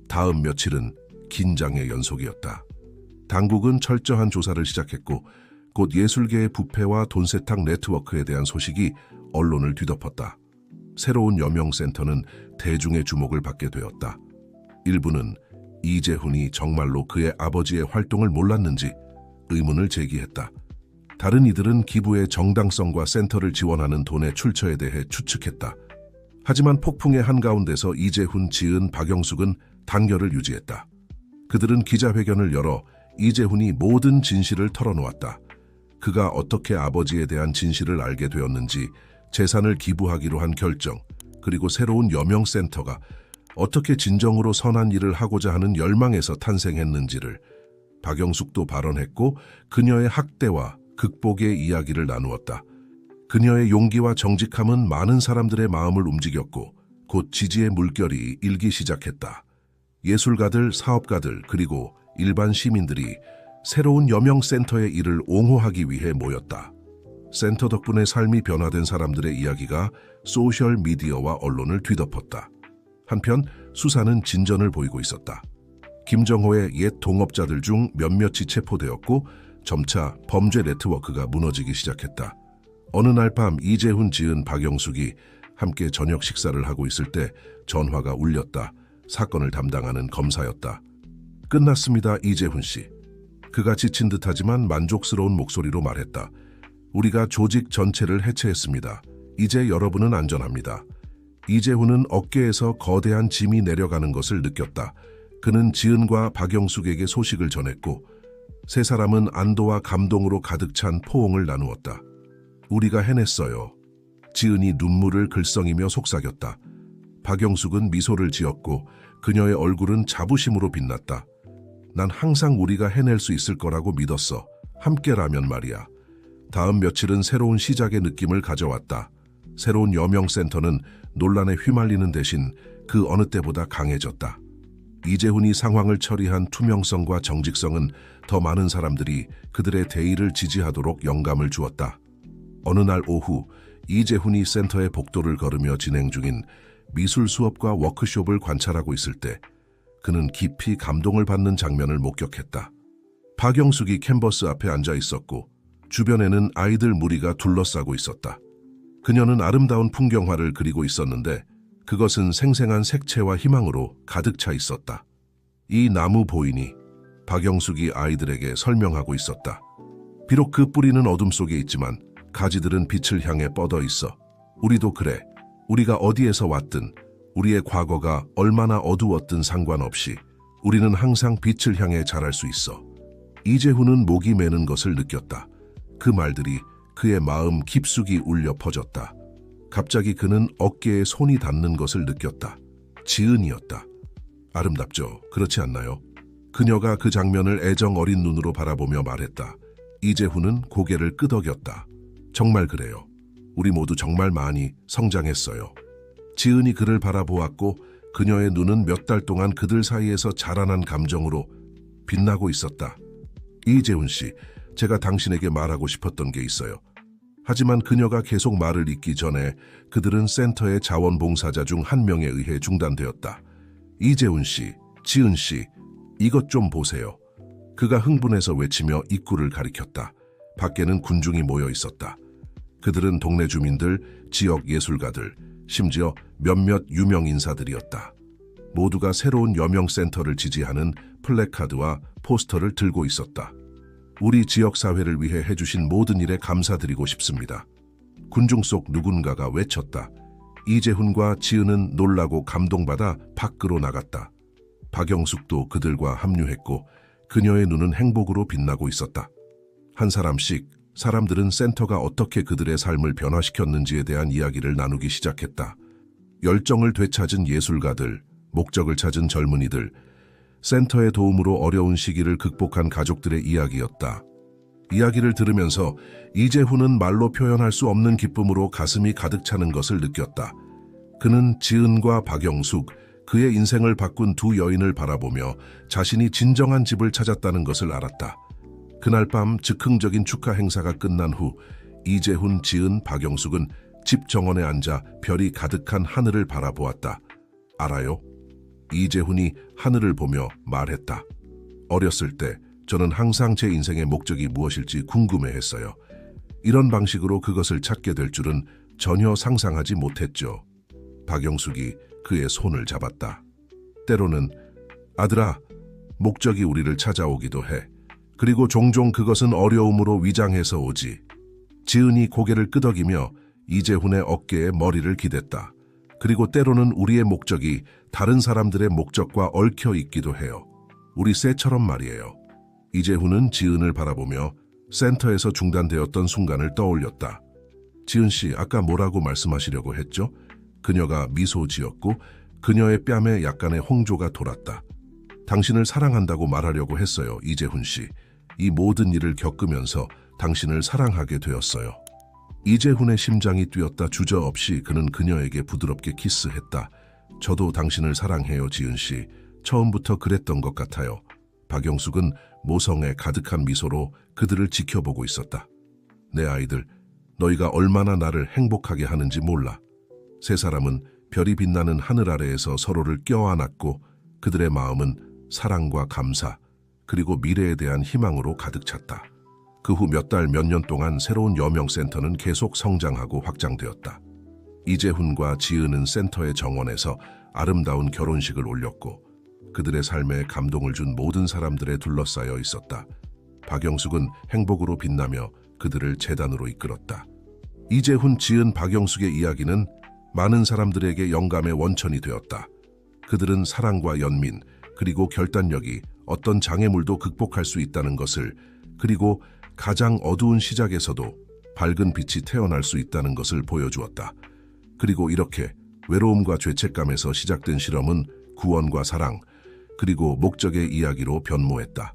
다음 며칠은 긴장의 연속이었다. 당국은 철저한 조사를 시작했고 곧 예술계의 부패와 돈세탁 네트워크에 대한 소식이 언론을 뒤덮었다. 새로운 여명센터는 대중의 주목을 받게 되었다. 일부는 이재훈이 정말로 그의 아버지의 활동을 몰랐는지 의문을 제기했다. 다른 이들은 기부의 정당성과 센터를 지원하는 돈의 출처에 대해 추측했다. 하지만 폭풍의 한가운데서 이재훈, 지은, 박영숙은 단결을 유지했다. 그들은 기자회견을 열어 이재훈이 모든 진실을 털어놓았다. 그가 어떻게 아버지에 대한 진실을 알게 되었는지, 재산을 기부하기로 한 결정, 그리고 새로운 여명센터가 어떻게 진정으로 선한 일을 하고자 하는 열망에서 탄생했는지를. 박영숙도 발언했고 그녀의 학대와 극복의 이야기를 나누었다. 그녀의 용기와 정직함은 많은 사람들의 마음을 움직였고 곧 지지의 물결이 일기 시작했다. 예술가들, 사업가들, 그리고 일반 시민들이 새로운 여명센터의 일을 옹호하기 위해 모였다. 센터 덕분에 삶이 변화된 사람들의 이야기가 소셜미디어와 언론을 뒤덮었다. 한편 수사는 진전을 보이고 있었다. 김정호의 옛 동업자들 중 몇몇이 체포되었고 점차 범죄 네트워크가 무너지기 시작했다. 어느 날 밤 이재훈, 지은, 박영숙이 함께 저녁 식사를 하고 있을 때 전화가 울렸다. 사건을 담당하는 검사였다. 끝났습니다, 이재훈 씨. 그가 지친 듯하지만 만족스러운 목소리로 말했다. 우리가 조직 전체를 해체했습니다. 이제 여러분은 안전합니다. 이재훈은 어깨에서 거대한 짐이 내려가는 것을 느꼈다. 그는 지은과 박영숙에게 소식을 전했고 세 사람은 안도와 감동으로 가득 찬 포옹을 나누었다. 우리가 해냈어요. 지은이 눈물을 글썽이며 속삭였다. 박영숙은 미소를 지었고 그녀의 얼굴은 자부심으로 빛났다. 난 항상 우리가 해낼 수 있을 거라고 믿었어. 함께라면 말이야. 다음 며칠은 새로운 시작의 느낌을 가져왔다. 새로운 여명센터는 논란에 휘말리는 대신 그 어느 때보다 강해졌다. 이재훈이 상황을 처리한 투명성과 정직성은 더 많은 사람들이 그들의 대의를 지지하도록 영감을 주었다. 어느 날 오후 이재훈이 센터의 복도를 걸으며 진행 중인 미술 수업과 워크숍을 관찰하고 있을 때 그는 깊이 감동을 받는 장면을 목격했다. 박영숙이 캔버스 앞에 앉아 있었고 주변에는 아이들 무리가 둘러싸고 있었다. 그녀는 아름다운 풍경화를 그리고 있었는데 그것은 생생한 색채와 희망으로 가득 차 있었다. 이 나무 보이니? 박영숙이 아이들에게 설명하고 있었다. 비록 그 뿌리는 어둠 속에 있지만 가지들은 빛을 향해 뻗어 있어. 우리도 그래. 우리가 어디에서 왔든 우리의 과거가 얼마나 어두웠든 상관없이 우리는 항상 빛을 향해 자랄 수 있어. 이재훈은 목이 메는 것을 느꼈다. 그 말들이 그의 마음 깊숙이 울려 퍼졌다. 갑자기 그는 어깨에 손이 닿는 것을 느꼈다. 지은이었다. 아름답죠? 그렇지 않나요? 그녀가 그 장면을 애정 어린 눈으로 바라보며 말했다. 이재훈은 고개를 끄덕였다. 정말 그래요. 우리 모두 정말 많이 성장했어요. 지은이 그를 바라보았고 그녀의 눈은 몇 달 동안 그들 사이에서 자라난 감정으로 빛나고 있었다. 이재훈 씨, 제가 당신에게 말하고 싶었던 게 있어요. 하지만 그녀가 계속 말을 잇기 전에 그들은 센터의 자원봉사자 중 한 명에 의해 중단되었다. 이재훈 씨, 지은 씨, 이것 좀 보세요. 그가 흥분해서 외치며 입구를 가리켰다. 밖에는 군중이 모여 있었다. 그들은 동네 주민들, 지역 예술가들, 심지어 몇몇 유명 인사들이었다. 모두가 새로운 여명센터를 지지하는 플래카드와 포스터를 들고 있었다. 우리 지역사회를 위해 해주신 모든 일에 감사드리고 싶습니다. 군중 속 누군가가 외쳤다. 이재훈과 지은은 놀라고 감동받아 밖으로 나갔다. 박영숙도 그들과 합류했고 그녀의 눈은 행복으로 빛나고 있었다. 한 사람씩 사람들은 센터가 어떻게 그들의 삶을 변화시켰는지에 대한 이야기를 나누기 시작했다. 열정을 되찾은 예술가들, 목적을 찾은 젊은이들, 센터의 도움으로 어려운 시기를 극복한 가족들의 이야기였다. 이야기를 들으면서 이재훈은 말로 표현할 수 없는 기쁨으로 가슴이 가득 차는 것을 느꼈다. 그는 지은과 박영숙, 그의 인생을 바꾼 두 여인을 바라보며 자신이 진정한 집을 찾았다는 것을 알았다. 그날 밤 즉흥적인 축하 행사가 끝난 후 이재훈, 지은, 박영숙은 집 정원에 앉아 별이 가득한 하늘을 바라보았다. 알아요? 이재훈이 하늘을 보며 말했다. 어렸을 때 저는 항상 제 인생의 목적이 무엇일지 궁금해했어요. 이런 방식으로 그것을 찾게 될 줄은 전혀 상상하지 못했죠. 박영숙이 그의 손을 잡았다. 때로는 아들아, 목적이 우리를 찾아오기도 해. 그리고 종종 그것은 어려움으로 위장해서 오지. 지은이 고개를 끄덕이며 이재훈의 어깨에 머리를 기댔다. 그리고 때로는 우리의 목적이 다른 사람들의 목적과 얽혀 있기도 해요. 우리 쇠처럼 말이에요. 이재훈은 지은을 바라보며 센터에서 중단되었던 순간을 떠올렸다. 지은 씨, 아까 뭐라고 말씀하시려고 했죠? 그녀가 미소 지었고 그녀의 뺨에 약간의 홍조가 돌았다. 당신을 사랑한다고 말하려고 했어요, 이재훈 씨. 이 모든 일을 겪으면서 당신을 사랑하게 되었어요. 이재훈의 심장이 뛰었다. 주저없이 그는 그녀에게 부드럽게 키스했다. 저도 당신을 사랑해요, 지은 씨. 처음부터 그랬던 것 같아요. 박영숙은 모성에 가득한 미소로 그들을 지켜보고 있었다. 내 아이들, 너희가 얼마나 나를 행복하게 하는지 몰라. 세 사람은 별이 빛나는 하늘 아래에서 서로를 껴안았고 그들의 마음은 사랑과 감사, 그리고 미래에 대한 희망으로 가득 찼다. 그 후 몇 달, 몇 년 동안 새로운 여명센터는 계속 성장하고 확장되었다. 이재훈과 지은은 센터의 정원에서 아름다운 결혼식을 올렸고 그들의 삶에 감동을 준 모든 사람들에 둘러싸여 있었다. 박영숙은 행복으로 빛나며 그들을 재단으로 이끌었다. 이재훈, 지은, 박영숙의 이야기는 많은 사람들에게 영감의 원천이 되었다. 그들은 사랑과 연민, 그리고 결단력이 어떤 장애물도 극복할 수 있다는 것을, 그리고 가장 어두운 시작에서도 밝은 빛이 태어날 수 있다는 것을 보여주었다. 그리고 이렇게 외로움과 죄책감에서 시작된 실험은 구원과 사랑, 그리고 목적의 이야기로 변모했다.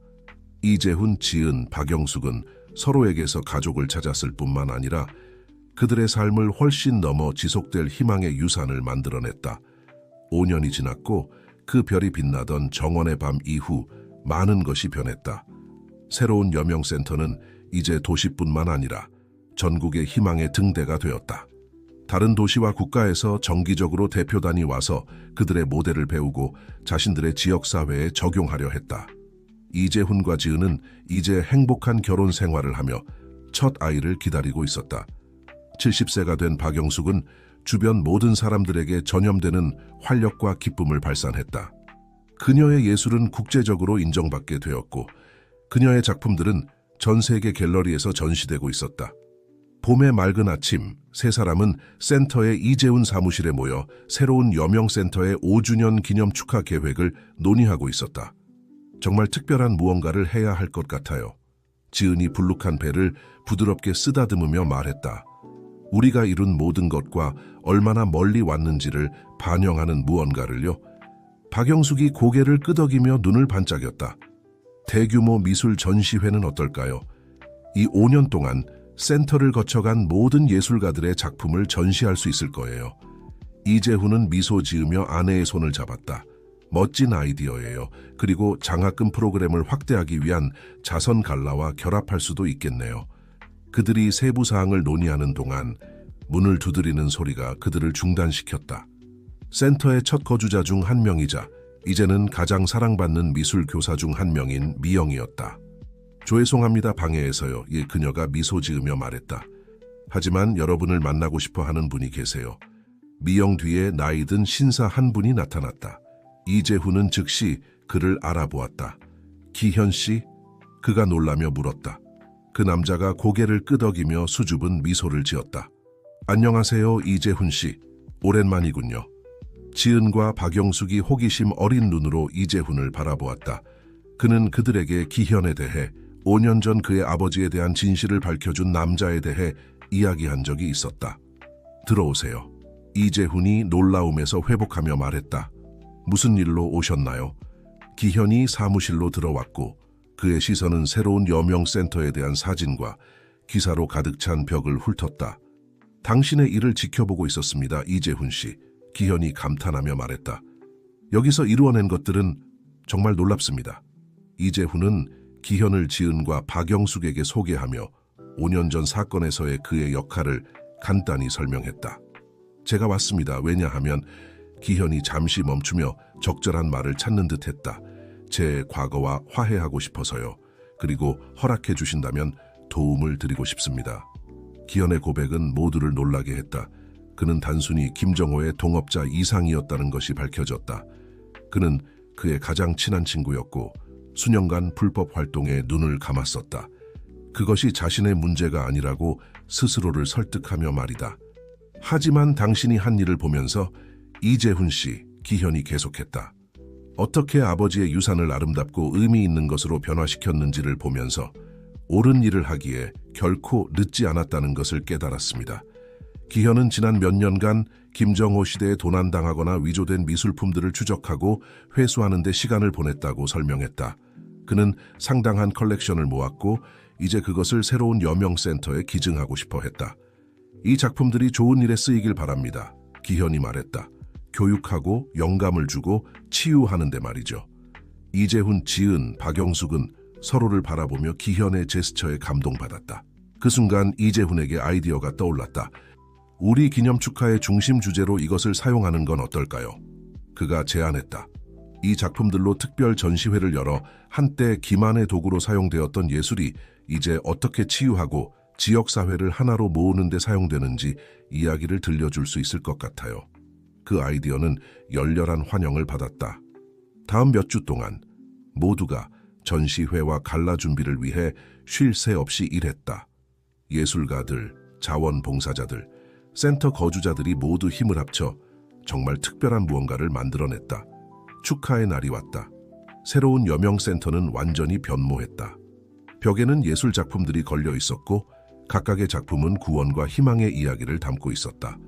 이재훈, 지은, 박영숙은 서로에게서 가족을 찾았을 뿐만 아니라 그들의 삶을 훨씬 넘어 지속될 희망의 유산을 만들어냈다. 5년이 지났고 그 별이 빛나던 정원의 밤 이후 많은 것이 변했다. 새로운 여명센터는 이제 도시뿐만 아니라 전국의 희망의 등대가 되었다. 다른 도시와 국가에서 정기적으로 대표단이 와서 그들의 모델을 배우고 자신들의 지역사회에 적용하려 했다. 이재훈과 지은은 이제 행복한 결혼 생활을 하며 첫 아이를 기다리고 있었다. 70세가 된 박영숙은 주변 모든 사람들에게 전염되는 활력과 기쁨을 발산했다. 그녀의 예술은 국제적으로 인정받게 되었고 그녀의 작품들은 전 세계 갤러리에서 전시되고 있었다. 봄의 맑은 아침, 세 사람은 센터의 이재훈 사무실에 모여 새로운 여명센터의 5주년 기념 축하 계획을 논의하고 있었다. 정말 특별한 무언가를 해야 할 것 같아요. 지은이 불룩한 배를 부드럽게 쓰다듬으며 말했다. 우리가 이룬 모든 것과 얼마나 멀리 왔는지를 반영하는 무언가를요. 박영숙이 고개를 끄덕이며 눈을 반짝였다. 대규모 미술 전시회는 어떨까요? 이 5년 동안 센터를 거쳐간 모든 예술가들의 작품을 전시할 수 있을 거예요. 이재훈은 미소 지으며 아내의 손을 잡았다. 멋진 아이디어예요. 그리고 장학금 프로그램을 확대하기 위한 자선 갈라와 결합할 수도 있겠네요. 그들이 세부 사항을 논의하는 동안 문을 두드리는 소리가 그들을 중단시켰다. 센터의 첫 거주자 중 한 명이자 이제는 가장 사랑받는 미술 교사 중 한 명인 미영이었다. 죄송합니다, 방해해서요. 그녀가 미소 지으며 말했다. 하지만 여러분을 만나고 싶어 하는 분이 계세요. 미영 뒤에 나이 든 신사 한 분이 나타났다. 이재훈은 즉시 그를 알아보았다. 기현 씨? 그가 놀라며 물었다. 그 남자가 고개를 끄덕이며 수줍은 미소를 지었다. 안녕하세요, 이재훈 씨. 오랜만이군요. 지은과 박영숙이 호기심 어린 눈으로 이재훈을 바라보았다. 그는 그들에게 기현에 대해 5년 전 그의 아버지에 대한 진실을 밝혀준 남자에 대해 이야기한 적이 있었다. 들어오세요. 이재훈이 놀라움에서 회복하며 말했다. 무슨 일로 오셨나요? 기현이 사무실로 들어왔고 그의 시선은 새로운 여명센터에 대한 사진과 기사로 가득 찬 벽을 훑었다. 당신의 일을 지켜보고 있었습니다, 이재훈 씨. 기현이 감탄하며 말했다. 여기서 이루어낸 것들은 정말 놀랍습니다. 이재훈은 기현을 지은과 박영숙에게 소개하며 5년 전 사건에서의 그의 역할을 간단히 설명했다. 제가 왔습니다. 왜냐하면 기현이 잠시 멈추며 적절한 말을 찾는 듯했다. 제 과거와 화해하고 싶어서요. 그리고 허락해 주신다면 도움을 드리고 싶습니다. 기현의 고백은 모두를 놀라게 했다. 그는 단순히 김정호의 동업자 이상이었다는 것이 밝혀졌다. 그는 그의 가장 친한 친구였고 수년간 불법 활동에 눈을 감았었다. 그것이 자신의 문제가 아니라고 스스로를 설득하며 말이다. 하지만 당신이 한 일을 보면서 이재훈 씨, 기현이 계속했다. 어떻게 아버지의 유산을 아름답고 의미 있는 것으로 변화시켰는지를 보면서 옳은 일을 하기에 결코 늦지 않았다는 것을 깨달았습니다. 기현은 지난 몇 년간 김정호 시대에 도난당하거나 위조된 미술품들을 추적하고 회수하는 데 시간을 보냈다고 설명했다. 그는 상당한 컬렉션을 모았고 이제 그것을 새로운 여명센터에 기증하고 싶어 했다. 이 작품들이 좋은 일에 쓰이길 바랍니다. 기현이 말했다. 교육하고 영감을 주고 치유하는 데 말이죠. 이재훈, 지은, 박영숙은 서로를 바라보며 기현의 제스처에 감동받았다. 그 순간 이재훈에게 아이디어가 떠올랐다. 우리 기념 축하의 중심 주제로 이것을 사용하는 건 어떨까요? 그가 제안했다. 이 작품들로 특별 전시회를 열어 한때 기만의 도구로 사용되었던 예술이 이제 어떻게 치유하고 지역사회를 하나로 모으는 데 사용되는지 이야기를 들려줄 수 있을 것 같아요. 그 아이디어는 열렬한 환영을 받았다. 다음 몇 주 동안 모두가 전시회와 갈라 준비를 위해 쉴 새 없이 일했다. 예술가들, 자원봉사자들, 센터 거주자들이 모두 힘을 합쳐 정말 특별한 무언가를 만들어냈다. 축하의 날이 왔다. 새로운 여명센터는 완전히 변모했다. 벽에는 예술 작품들이 걸려 있었고 각각의 작품은 구원과 희망의 이야기를 담고 있었다.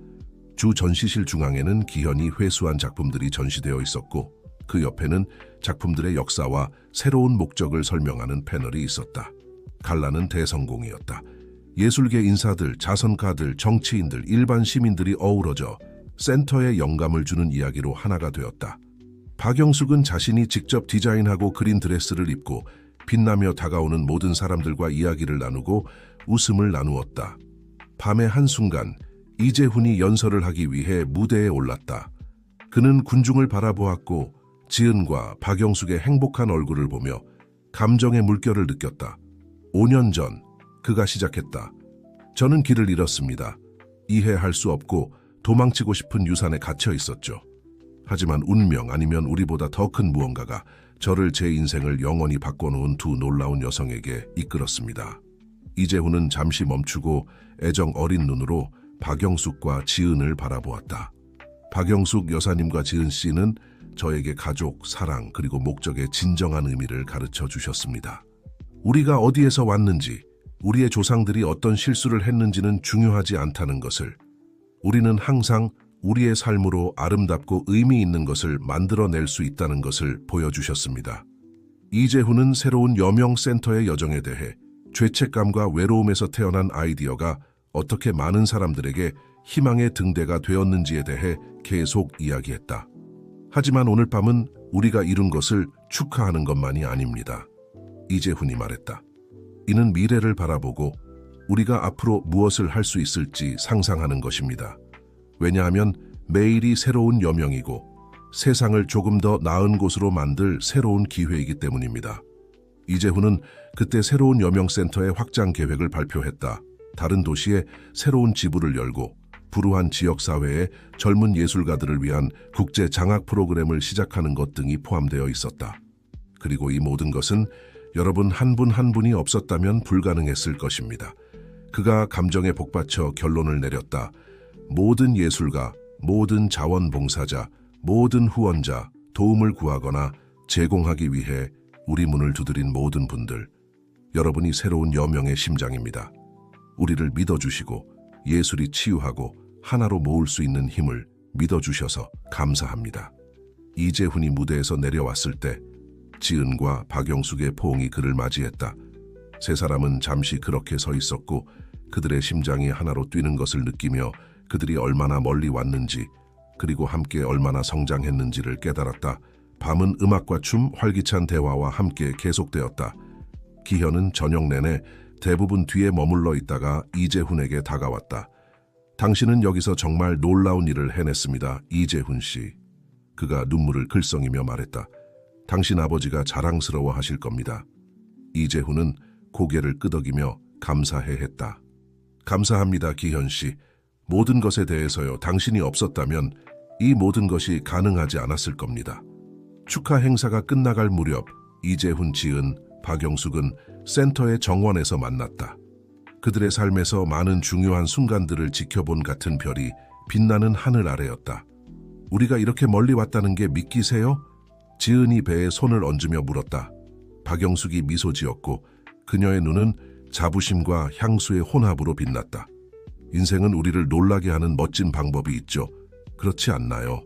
주 전시실 중앙에는 기현이 회수한 작품들이 전시되어 있었고 그 옆에는 작품들의 역사와 새로운 목적을 설명하는 패널이 있었다. 갈라는 대성공이었다. 예술계 인사들, 자선가들, 정치인들, 일반 시민들이 어우러져 센터에 영감을 주는 이야기로 하나가 되었다. 박영숙은 자신이 직접 디자인하고 그린 드레스를 입고 빛나며 다가오는 모든 사람들과 이야기를 나누고 웃음을 나누었다. 밤의 한순간 이재훈이 연설을 하기 위해 무대에 올랐다. 그는 군중을 바라보았고 지은과 박영숙의 행복한 얼굴을 보며 감정의 물결을 느꼈다. 5년 전 그가 시작했다. 저는 길을 잃었습니다. 이해할 수 없고 도망치고 싶은 유산에 갇혀 있었죠. 하지만 운명 아니면 우리보다 더 큰 무언가가 저를 제 인생을 영원히 바꿔놓은 두 놀라운 여성에게 이끌었습니다. 이재훈은 잠시 멈추고 애정 어린 눈으로 박영숙과 지은을 바라보았다. 박영숙 여사님과 지은 씨는 저에게 가족, 사랑, 그리고 목적의 진정한 의미를 가르쳐 주셨습니다. 우리가 어디에서 왔는지, 우리의 조상들이 어떤 실수를 했는지는 중요하지 않다는 것을, 우리는 항상 우리의 삶으로 아름답고 의미 있는 것을 만들어낼 수 있다는 것을 보여주셨습니다. 이재훈은 새로운 여명센터의 여정에 대해 죄책감과 외로움에서 태어난 아이디어가 어떻게 많은 사람들에게 희망의 등대가 되었는지에 대해 계속 이야기했다. 하지만 오늘 밤은 우리가 이룬 것을 축하하는 것만이 아닙니다. 이재훈이 말했다. 이는 미래를 바라보고 우리가 앞으로 무엇을 할 수 있을지 상상하는 것입니다. 왜냐하면 매일이 새로운 여명이고 세상을 조금 더 나은 곳으로 만들 새로운 기회이기 때문입니다. 이재훈은 그때 새로운 여명센터의 확장 계획을 발표했다. 다른 도시에 새로운 지부를 열고 불우한 지역사회에 젊은 예술가들을 위한 국제 장학 프로그램을 시작하는 것 등이 포함되어 있었다. 그리고 이 모든 것은 여러분 한 분 한 분이 없었다면 불가능했을 것입니다. 그가 감정에 복받쳐 결론을 내렸다. 모든 예술가, 모든 자원봉사자, 모든 후원자, 도움을 구하거나 제공하기 위해 우리 문을 두드린 모든 분들, 여러분이 새로운 여명의 심장입니다. 우리를 믿어주시고 예술이 치유하고 하나로 모을 수 있는 힘을 믿어주셔서 감사합니다. 이재훈이 무대에서 내려왔을 때 지은과 박영숙의 포옹이 그를 맞이했다. 세 사람은 잠시 그렇게 서 있었고 그들의 심장이 하나로 뛰는 것을 느끼며 그들이 얼마나 멀리 왔는지 그리고 함께 얼마나 성장했는지를 깨달았다. 밤은 음악과 춤, 활기찬 대화와 함께 계속되었다. 기현은 저녁 내내 대부분 뒤에 머물러 있다가 이재훈에게 다가왔다. 당신은 여기서 정말 놀라운 일을 해냈습니다. 이재훈 씨. 그가 눈물을 글썽이며 말했다. 당신 아버지가 자랑스러워 하실 겁니다. 이재훈은 고개를 끄덕이며 감사해 했다. 감사합니다, 기현 씨. 모든 것에 대해서요. 당신이 없었다면 이 모든 것이 가능하지 않았을 겁니다. 축하 행사가 끝나갈 무렵 이재훈, 지은, 박영숙은 센터의 정원에서 만났다. 그들의 삶에서 많은 중요한 순간들을 지켜본 같은 별이 빛나는 하늘 아래였다. 우리가 이렇게 멀리 왔다는 게 믿기세요? 지은이 배에 손을 얹으며 물었다. 박영숙이 미소 지었고 그녀의 눈은 자부심과 향수의 혼합으로 빛났다. 인생은 우리를 놀라게 하는 멋진 방법이 있죠. 그렇지 않나요?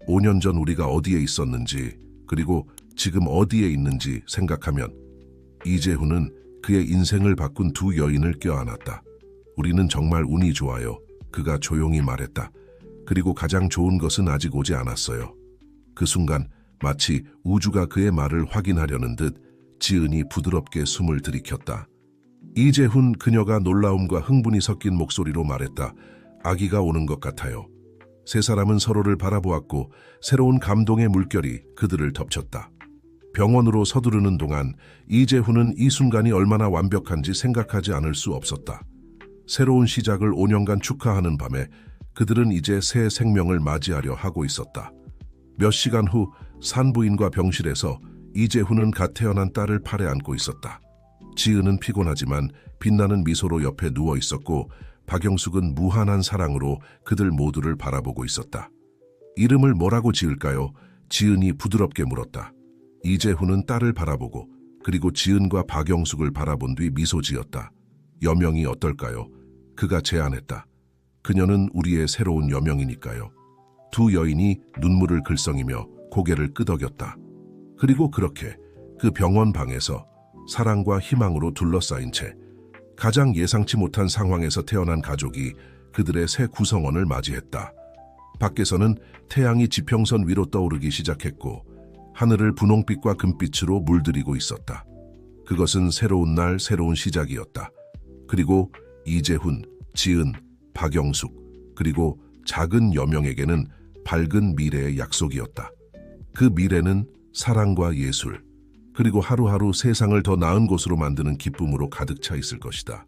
5년 전 우리가 어디에 있었는지, 그리고 지금 어디에 있는지 생각하면 이재훈은 그의 인생을 바꾼 두 여인을 껴안았다. 우리는 정말 운이 좋아요. 그가 조용히 말했다. 그리고 가장 좋은 것은 아직 오지 않았어요. 그 순간 마치 우주가 그의 말을 확인하려는 듯 지은이 부드럽게 숨을 들이켰다. 이재훈, 그녀가 놀라움과 흥분이 섞인 목소리로 말했다. 아기가 오는 것 같아요. 세 사람은 서로를 바라보았고 새로운 감동의 물결이 그들을 덮쳤다. 병원으로 서두르는 동안 이재훈은 이 순간이 얼마나 완벽한지 생각하지 않을 수 없었다. 새로운 시작을 5년간 축하하는 밤에 그들은 이제 새 생명을 맞이하려 하고 있었다. 몇 시간 후 산부인과 병실에서 이재훈은 갓 태어난 딸을 팔에 안고 있었다. 지은은 피곤하지만 빛나는 미소로 옆에 누워 있었고 박영숙은 무한한 사랑으로 그들 모두를 바라보고 있었다. 이름을 뭐라고 지을까요? 지은이 부드럽게 물었다. 이재훈은 딸을 바라보고 그리고 지은과 박영숙을 바라본 뒤 미소 지었다. 여명이 어떨까요? 그가 제안했다. 그녀는 우리의 새로운 여명이니까요. 두 여인이 눈물을 글썽이며 고개를 끄덕였다. 그리고 그렇게 그 병원 방에서 사랑과 희망으로 둘러싸인 채 가장 예상치 못한 상황에서 태어난 가족이 그들의 새 구성원을 맞이했다. 밖에서는 태양이 지평선 위로 떠오르기 시작했고 하늘을 분홍빛과 금빛으로 물들이고 있었다. 그것은 새로운 날, 새로운 시작이었다. 그리고 이재훈, 지은, 박영숙, 그리고 작은 여명에게는 밝은 미래의 약속이었다. 그 미래는 사랑과 예술, 그리고 하루하루 세상을 더 나은 곳으로 만드는 기쁨으로 가득 차 있을 것이다.